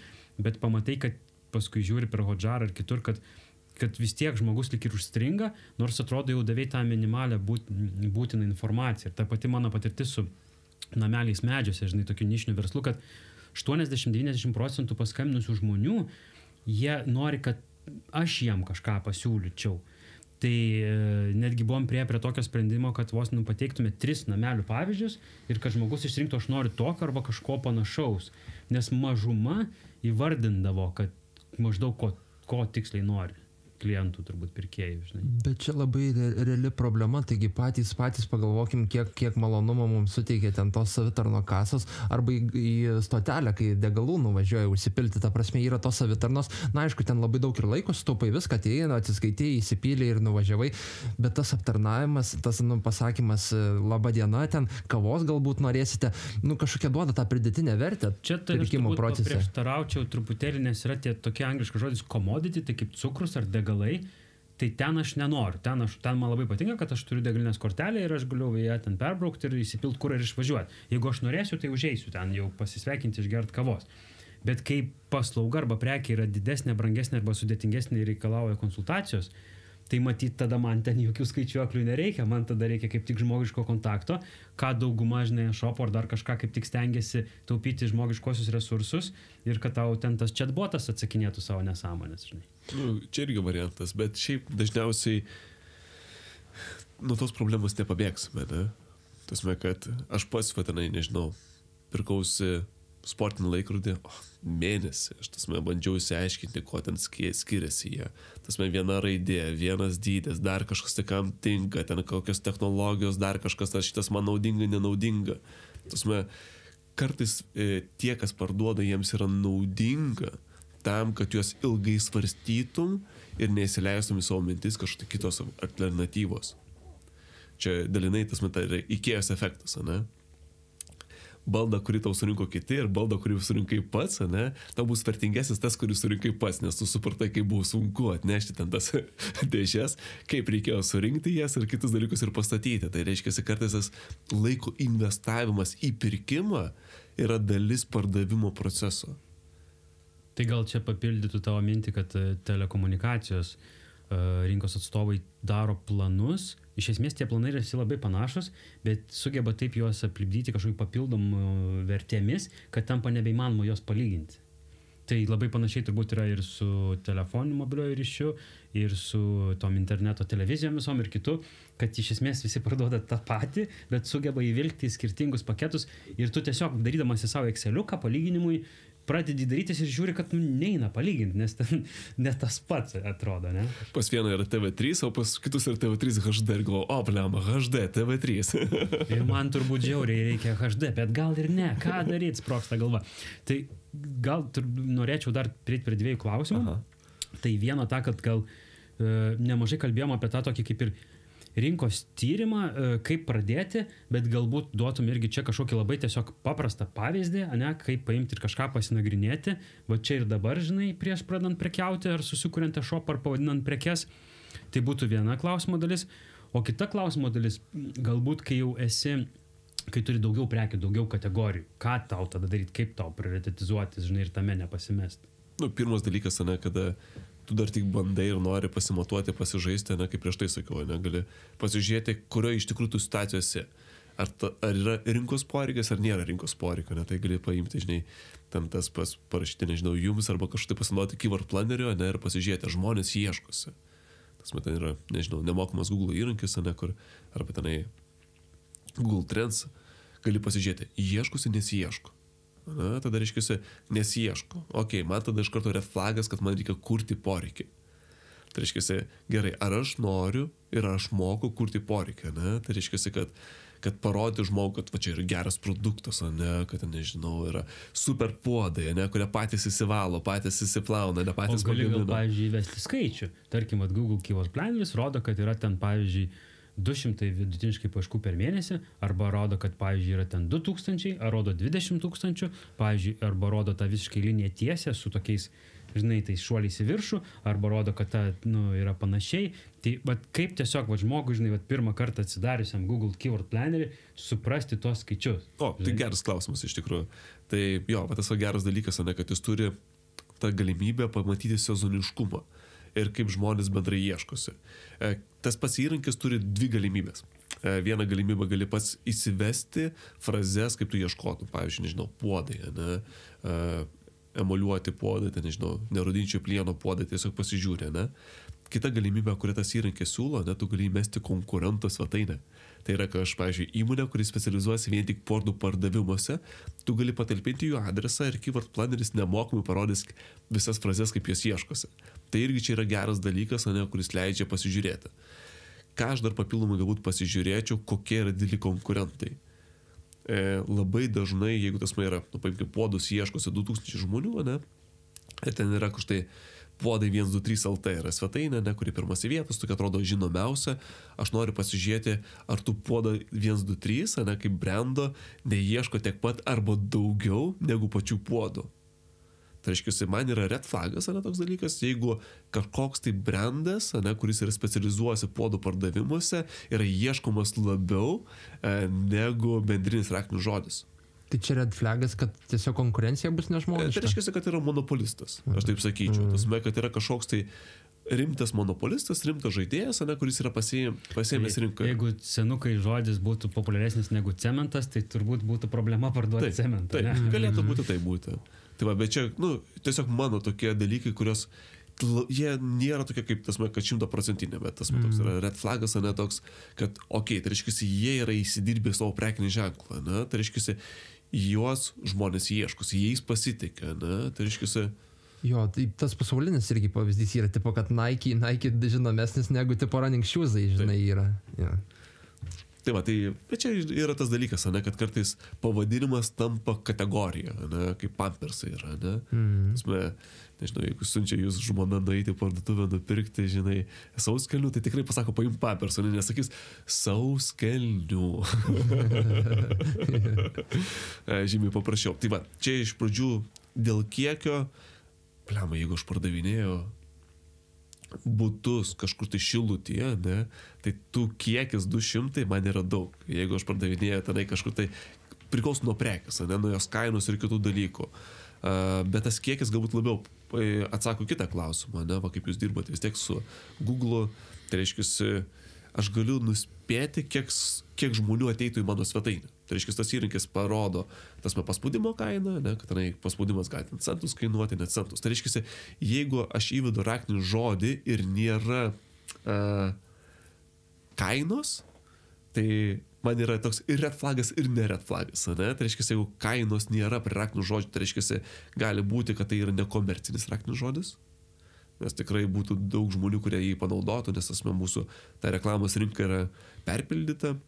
bet pamatai, kad paskui žiūri per Hotjar ar kitur, kad vis tiek žmogus lik ir užstringa, nors atrodo jau davei tą minimalę būtiną informaciją. Ir ta pati mano patirtis su nameliais medžiuose, žinai, tokiu nišiniu verslu, kad 80-90% paskambinusių žmonių, jie nori, kad aš jiem kažką pasiūlyčiau. Tai netgi buvom prie tokio sprendimo, kad vos pateiktume 3 namelių pavyzdžius ir kad žmogus išrinktų, aš noriu tokio arba kažko panašaus. Nes mažuma įvardindavo, kad maždaug ko tiksliai nori klientų, turbūt pirkėjų, žinai. Bet čia labai reali problema, taigi patys pagalvokim, kiek malonumo mums suteikia ten tos savitarno kasos, arba į stotelę, kai degalų nuvažiuoja užsipilti, ta prasme yra tos savitarnos, na aišku, ten labai daug ir laiko sutaupai, viską ateina, atsiskaitėjai, įsipylė ir nuvažiavai, bet tas aptarnavimas, tas pasakymas laba diena, ten kavos galbūt norėsite, kažkokia duoda tą pridėtinę vertę pirkimo procese. Čia prieštaraučiau truputėlį, nes yra tie tokie angliški žodis commodity, tai kaip cukrus ar degalai, tai ten aš nenoriu. Ten man labai patinka, kad aš turiu degalinės kortelę ir aš galiu ją ten perbraukti ir įsipilt kur ir išvažiuoti. Jeigu aš norėsiu, tai užeisiu ten jau pasisveikinti, išgert kavos. Bet kai paslauga arba prekė yra didesnė, brangesnė arba sudėtingesnė ir reikalauja konsultacijos, tai matyt, tada man ten jokių skaičiuoklių nereikia, man tada reikia kaip tik žmogiško kontakto, ką dauguma, žinai, šopo ar dar kažką kaip tik stengiasi taupyti žmogiškosius resursus ir kad tau ten tas chatbotas atsakinėtų savo nesąmonės, žinai. Čia irgi variantas, bet šiaip dažniausiai nuo tos problemos nepabėgsime, ne? Tasme, kad aš pats vatinai, nežinau, pirkausi sportinį laikrodį, mėnesį, aš bandžiau įsiaiškinti, ko ten skiriasi jie. Tasme, viena raidė, vienas dydis, dar kažkas tai kam tinka, ten kokios technologijos, dar kažkas, šitas man naudinga, nenaudinga. Tasme, kartais tie, kas parduoda, jiems yra naudinga tam, kad juos ilgai svarstytum ir neįsileistum į savo mintis kažkokios kitos alternatyvos. Čia dalinai tasme, tai yra IKEA's efektas, ne? Baldą, kurį tau surinko kiti ir baldą, kurį surinkai pats, ne, tau bus vertingesnis tas, kurį surinkai pats, nes tu supratai, kaip buvo sunku atnešti ten tas dėžes, kaip reikėjo surinkti jas ir kitus dalykus ir pastatyti. Tai reiškia, kartais tas laiko investavimas į pirkimą yra dalis pardavimo proceso. Tai gal čia papildytų tavo mintį, kad telekomunikacijos rinkos atstovai daro planus. Iš esmės tie planai yra visi labai panašus, bet sugeba taip juos aplipdyti kažkokiu papildomų vertėmis, kad tampa nebeįmanoma juos palyginti. Tai labai panašiai turbūt yra ir su telefonu mobilioju ryšiu, ir su tom interneto televizijom visom ir kitu, kad iš esmės visi parduoda tą patį, bet sugeba įvilkti į skirtingus paketus ir tu tiesiog darydamas į savo Exceliuką palyginimui pradedi darytis ir žiūri, kad neina palyginti, nes ten ne tas pats atrodo, ne? Pas vieną yra TV3, o pas kitus yra TV3 HD ir galvoju, blema, HD, TV3. Ir man turbūt žiauriai reikia HD, bet gal ir ne, ką daryti, sprogsta galva. Tai gal norėčiau dar prieiti prie 2 klausimų. Aha. Tai vieno tą, kad gal nemažai kalbėjom apie tą tokį kaip ir rinkos tyrimą, kaip pradėti, bet galbūt duotum irgi čia kažkokį labai tiesiog paprastą pavyzdį, ne, kaip paimti ir kažką pasinagrinėti, va čia ir dabar, žinai, prieš pradant prekiauti ar susikuriant e-shop ar pavadinant prekes. Tai būtų viena klausimo dalis, o kita klausimo dalis, galbūt kai jau kai turi daugiau prekių, daugiau kategorijų, ką tau tada daryti, kaip tau prioritetizuoti, žinai, ir tame nepasimesti. Pirmas dalykas, ne, kada tu dar tik bandai ir nori pasimatuoti, pasižaisti, ne, kaip prieš tai sakiau, ne, gali pasižiūrėti, kurioje iš tikrųjų tu situacijose. Ar yra rinkos poreikis, ar nėra rinkos poreikio, ne, tai gali paimti, žinai, ten tas parašyti, nežinau, jums, arba kažkaip pasinaudoti keyword planerio, ne, ir pasižiūrėti, žmonės ieškosi. Tas ten yra, nežinau, nemokamas Google įrankis, ne, kur, arba tenai Google Trends, gali pasižiūrėti, ieškosi, nesiieško. Na, tada reiškiasi, nesiieško. Ok, man tada iš karto red flagas, kad man reikia kurti poreikį. Tai reiškiasi, gerai, ar aš noriu ir aš moku kurti poreikį, ne? Tai reiškiasi, kad parodyti žmogų, kad va čia yra geras produktas, ne? Kad, nežinau, yra super puodai, ne? Kurie patys įsivalo, patys įsiplauna, ne patys pagamina. O gali gal, pavyzdžiui, įvesti skaičių. Tarkim, Google Keyword Planneris rodo, kad yra ten, pavyzdžiui, 200 vidutiniškai paieškų per mėnesį, arba rodo, kad, pavyzdžiui, yra ten 2000, ar rodo 20 000, pavyzdžiui, arba rodo tą visiškai liniją tiesę su tokiais, žinai, tais šuoliais į viršų, arba rodo, kad ta, yra panašiai. Tai, bet kaip tiesiog, žmogui, žinai, pirmą kartą atsidariusiam Google Keyword Plannerį suprasti tuos skaičius. O, tai geras klausimas iš tikrųjų. Tai jo, tas geras dalykas, ne, kad jis turi tą galimybę pamatyti sezoniškumą ir kaip žmonės bendrai ieškosi. Tas pats įrankis turi 2 galimybės. Vieną galimybę gali pats įsivesti frazes, kaip tu ieškotum. Pavyzdžiui, nežinau, puodai, ne? emoliuoti puodai, tai nežinau, nerudinčio plieno puodai, tiesiog pasižiūrė, ne? Kita galimybė, kurią tas įrankis siūlo, ne, tu gali įmesti konkurento svetainę. Tai yra, kad aš, pavyzdžiui, įmonė, kuris specializuojasi vien tik puodų pardavimuose, tu gali patalpinti jų adresą ir Keyword Planneris nemokamai parodys visas frazes, kaip jos ieškosi. Tai irgi čia yra geras dalykas, ne, kuris leidžia pasižiūrėti. Ką aš dar papildomai galbūt pasižiūrėčiau, kokie yra dideli konkurentai. Labai dažnai, jeigu tas yra, paimkime, puodus ieškosi 2000 žmonių, ne, ir ten yra kažtai puodai 123 LT yra svetainė, ne, kuri pirmas į vietos, tokia atrodo žinomiausia. Aš noriu pasižiūrėti, ar tu puodo 123, ne, kaip brando, neieško tiek pat arba daugiau negu pačių puodų. Tai reiškia, man yra red flagas, ne, toks dalykas, jeigu kažkoks tai brandas, ne, kuris yra specializuojasi puodų pardavimuose, yra ieškomas labiau negu bendrinis raktinis žodis. Tai čia red flagas, kad tiesiog konkurencija bus nežmoniška. Tai reiškia, kad yra monopolistas, aš taip sakyčiau. Tas, kad yra kažkoks tai rimtas monopolistas, rimtas žaidėjas, ne, kuris yra pasiėmęs rinkoje. Jeigu senukai žodis būtų populiaresnis negu cementas, tai turbūt būtų problema parduoti cementą. Taip, galėtų būti tai būti. Tai va, bet čia, tiesiog mano tokie dalykai, kurios, jie nėra tokie kaip tas, kad 100%, bet tas toks yra red flagas, ne toks, kad, tai reiškia, jie yra įsidirbę savo prekinį ženklą, ne, tai reiškia, juos žmonės ieškosi, jais pasitikė, ne, tai reiškia. Jo, tai tas pasaulinis irgi pavyzdys yra, tipo, kad Nike žinomesnis negu tipo running shoesai, žinai, yra. Ja. Tai va, bet čia yra tas dalykas, ne, kad kartais pavadinimas tampa kategorija, ne, kaip pampersai yra, ne. Nežinau, jeigu siunčia jūs žmona nueiti parduotuvę nupirkti, žinai, sauskelnių, tai tikrai pasako, paim pampersų, nesakys sauskelnių. Žymiai paprašiau. Tai va, čia iš pradžių dėl kiekio, jeigu aš pardavinėjau butus kažkur tai Šilutyje, ne, tai tų kiekis 200 man yra daug. Jeigu aš pardavinėjau tenai kažkur tai priklauso nuo prekės, ne, nuo jos kainos ir kitų dalykų. Bet tas kiekis galbūt labiau atsako kitą klausimą, ne, va, kaip jūs dirbate vis tiek su Google, tai reiškia, aš galiu nuspėti, kiek žmonių ateitų į mano svetainę. Tai reiškia, tas įrankis parodo paspaudimo kainą, ne, kad paspaudimas gali centus kainuoti, net centus. Tai reiškia, jeigu aš įvedu raktinį žodį ir nėra kainos, tai man yra toks ir red flagas, ir ne red flagas. Ne? Tai reiškia, jeigu kainos nėra prie raktinių žodžių, tai reiškia, gali būti, kad tai yra nekomercinis raktinis žodis. Nes tikrai būtų daug žmonių, kurie jį panaudotų, nes mūsų ta reklamos rinka yra perpildyta.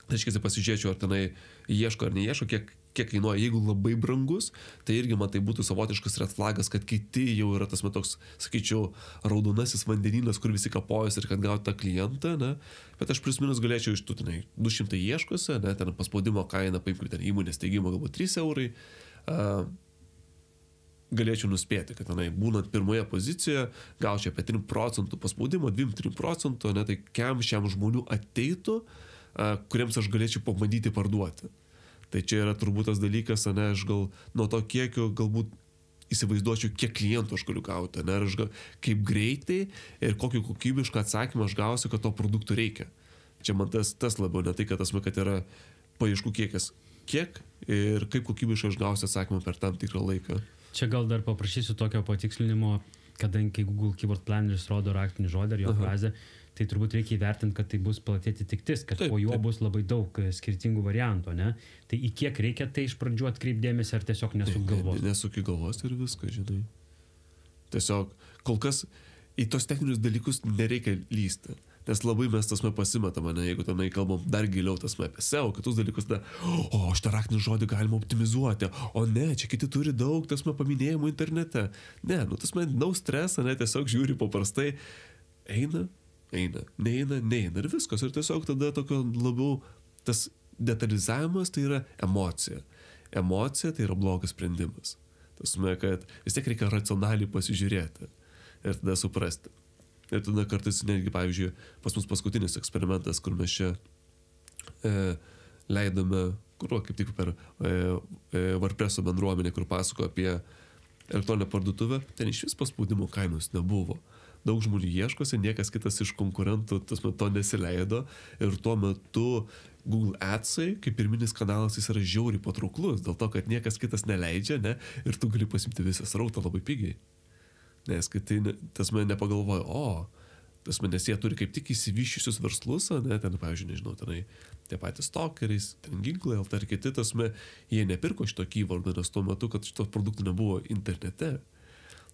Tai reiškia, pasižiūrėčiau, ar tenai ieško ar neieško, kiek kainuoja. Jeigu labai brangus, tai irgi man tai būtų savotiškas red flagas, kad kiti jau yra tas toks, sakyčiau, raudonasis vandenynas, kur visi kapojasi ir kad gauti tą klientą, ne? Bet aš plius minus galėčiau iš tų 200 ieškose, ne? Ten paspaudimo kaina, paimkime ten įmonės steigimo galbūt 3 eurai, galėčiau nuspėti, kad tenai būnant pirmoje pozicijoje, gaučiau apie 3% paspaudimo, 2-3%, ne? Tai kiam šiam žmonių ateitų, kuriems aš galėčiau pabandyti parduoti. Tai čia yra turbūt tas dalykas, ne, aš gal nuo to kiekio galbūt įsivaizduočiau, kiek klientų aš galiu gauti, ne, aš kaip greitai ir kokį kokybišką atsakymą aš gausiu, kad to produktų reikia. Čia man tas labiau, ne tai, kad yra paieškų kiekis, kiek ir kaip kokybiškai aš gausiu atsakymą per tam tikrą laiką. Čia gal dar paprašysiu tokio patikslinimo, kadangi Google Keyword Planneris rodo raktinį žodį ar jo frazę, tai turbūt reikia įvertinti, kad tai bus plati atitiktis, kad po juo bus labai daug skirtingų variantų, ne? Tai į kiek reikia tai iš pradžių atkreipdėmėsi ar tiesiog nesuk galvos? Nesuk galvos ir viską, žinai. Tiesiog kol kas į tos techninius dalykus nereikia lysti. Nes labai mes pasimetame, ne, jeigu tenai kalbam dar giliau apie SEO, kitus dalykus, šitą raktinį žodį galima optimizuoti, o ne, čia kiti turi daug paminėjimų internete. Ne, no stresą, ne, tiesiog žiūri paprastai, neina ir viskas. Ir tiesiog tada tokio labiau tas detalizavimas tai yra emocija. Emocija tai yra blogas sprendimas. Tasme, kad vis tiek reikia racionaliai pasižiūrėti ir tada suprasti. Ir tada kartais netgi, pavyzdžiui, pas mus paskutinis eksperimentas, kur mes čia leidome, kaip tik per WordPresso bendruomenę, kur pasako apie elektroninę parduotuvę, ten iš vis paspaudimo kainos nebuvo. Daug žmonių ieškosi, niekas kitas iš konkurentų to nesileido ir tuo metu Google Adsai, kaip pirminis kanalas, jis yra žiauriai patrauklus, dėl to, kad niekas kitas neleidžia, ne, ir tu gali pasimti visą srautą labai pigiai. Nes kai tai, tas mane nepagalvoja, nes jie turi kaip tik įsivyščiusius verslus, ne, ten, pavyzdžiui, nežinau, tenai tie patys stokeriais, ten ginklai, ar kiti, jie nepirko šito keywordą, nes tuo metu, kad šito produktų nebuvo internete.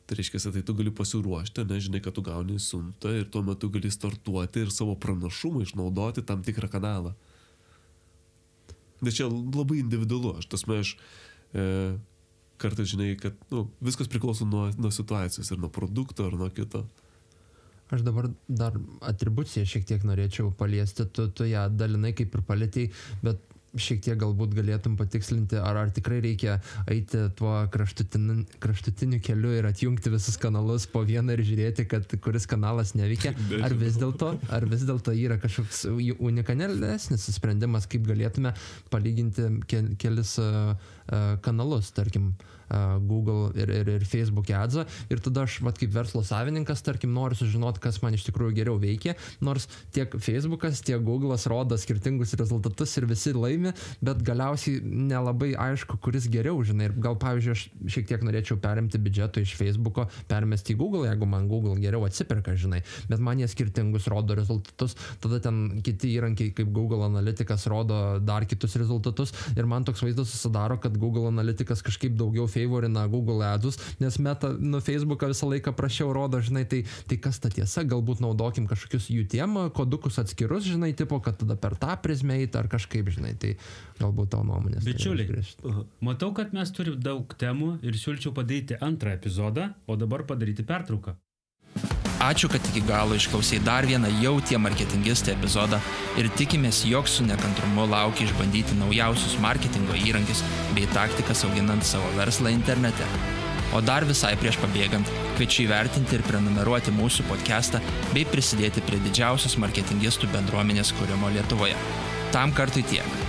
Tai reiškia, tai tu gali pasiruošti, nežinai, kad tu gauni siuntą ir tuo metu gali startuoti ir savo pranašumą išnaudoti tam tikrą kanalą. Nes čia labai individualu, aš kartais žinai, kad viskas priklauso nuo situacijos ir nuo produkto ar nuo kito. Aš dabar dar atribuciją šiek tiek norėčiau paliesti, tu ją dalinai kaip ir palėtei, bet šiek tiek galbūt galėtum patikslinti, ar tikrai reikia eiti tuo kraštutiniu keliu ir atjungti visus kanalus po vieną ir žiūrėti, kad kuris kanalas neveikia, ar vis dėlto yra kažkoks unikalesnis sprendimas, kaip galėtume palyginti kelis kanalus, tarkim Google ir Facebook adsą, ir tada aš kaip verslo savininkas, tarkim, noriu sužinoti, kas man iš tikrųjų geriau veikia, nors tiek Facebookas, tiek Google'as rodo skirtingus rezultatus ir visi laimi, bet galiausiai nelabai aišku, kuris geriau, žinai, ir gal, pavyzdžiui, aš šiek tiek norėčiau perimti biudžeto iš Facebooko, permesti į Google, jeigu man Google geriau atsiperka, žinai, bet man jie skirtingus rodo rezultatus, tada ten kiti įrankiai kaip Google Analytics rodo dar kitus rezultatus, ir man toks vaizdas susidaro, kad Google Analytics kažkaip daugiau favorina Google Adus, nes Meta Facebooką visą laiką prašiau rodo, žinai, tai kas ta tiesa, galbūt naudokim kažkokius UTM kodukus atskirus, žinai, tipo, kad tada per tą prizmę eiti ar kažkaip, žinai, tai galbūt tavo nuomonės. Bičiuliai, matau, kad mes turime daug temų ir siūlyčiau padaryti antrą epizodą, o dabar padaryti pertrauką. Ačiū, kad iki galo išklausai dar vieną jau tie marketingistai epizodą ir tikimės, jog su nekantrumu laukia išbandyti naujausius marketingo įrankius bei taktikas auginant savo verslą internete. O dar visai prieš pabėgant, kviečiu įvertinti ir prenumeruoti mūsų podcastą bei prisidėti prie didžiausios marketingistų bendruomenės kūrimo Lietuvoje. Tam kartui tiek.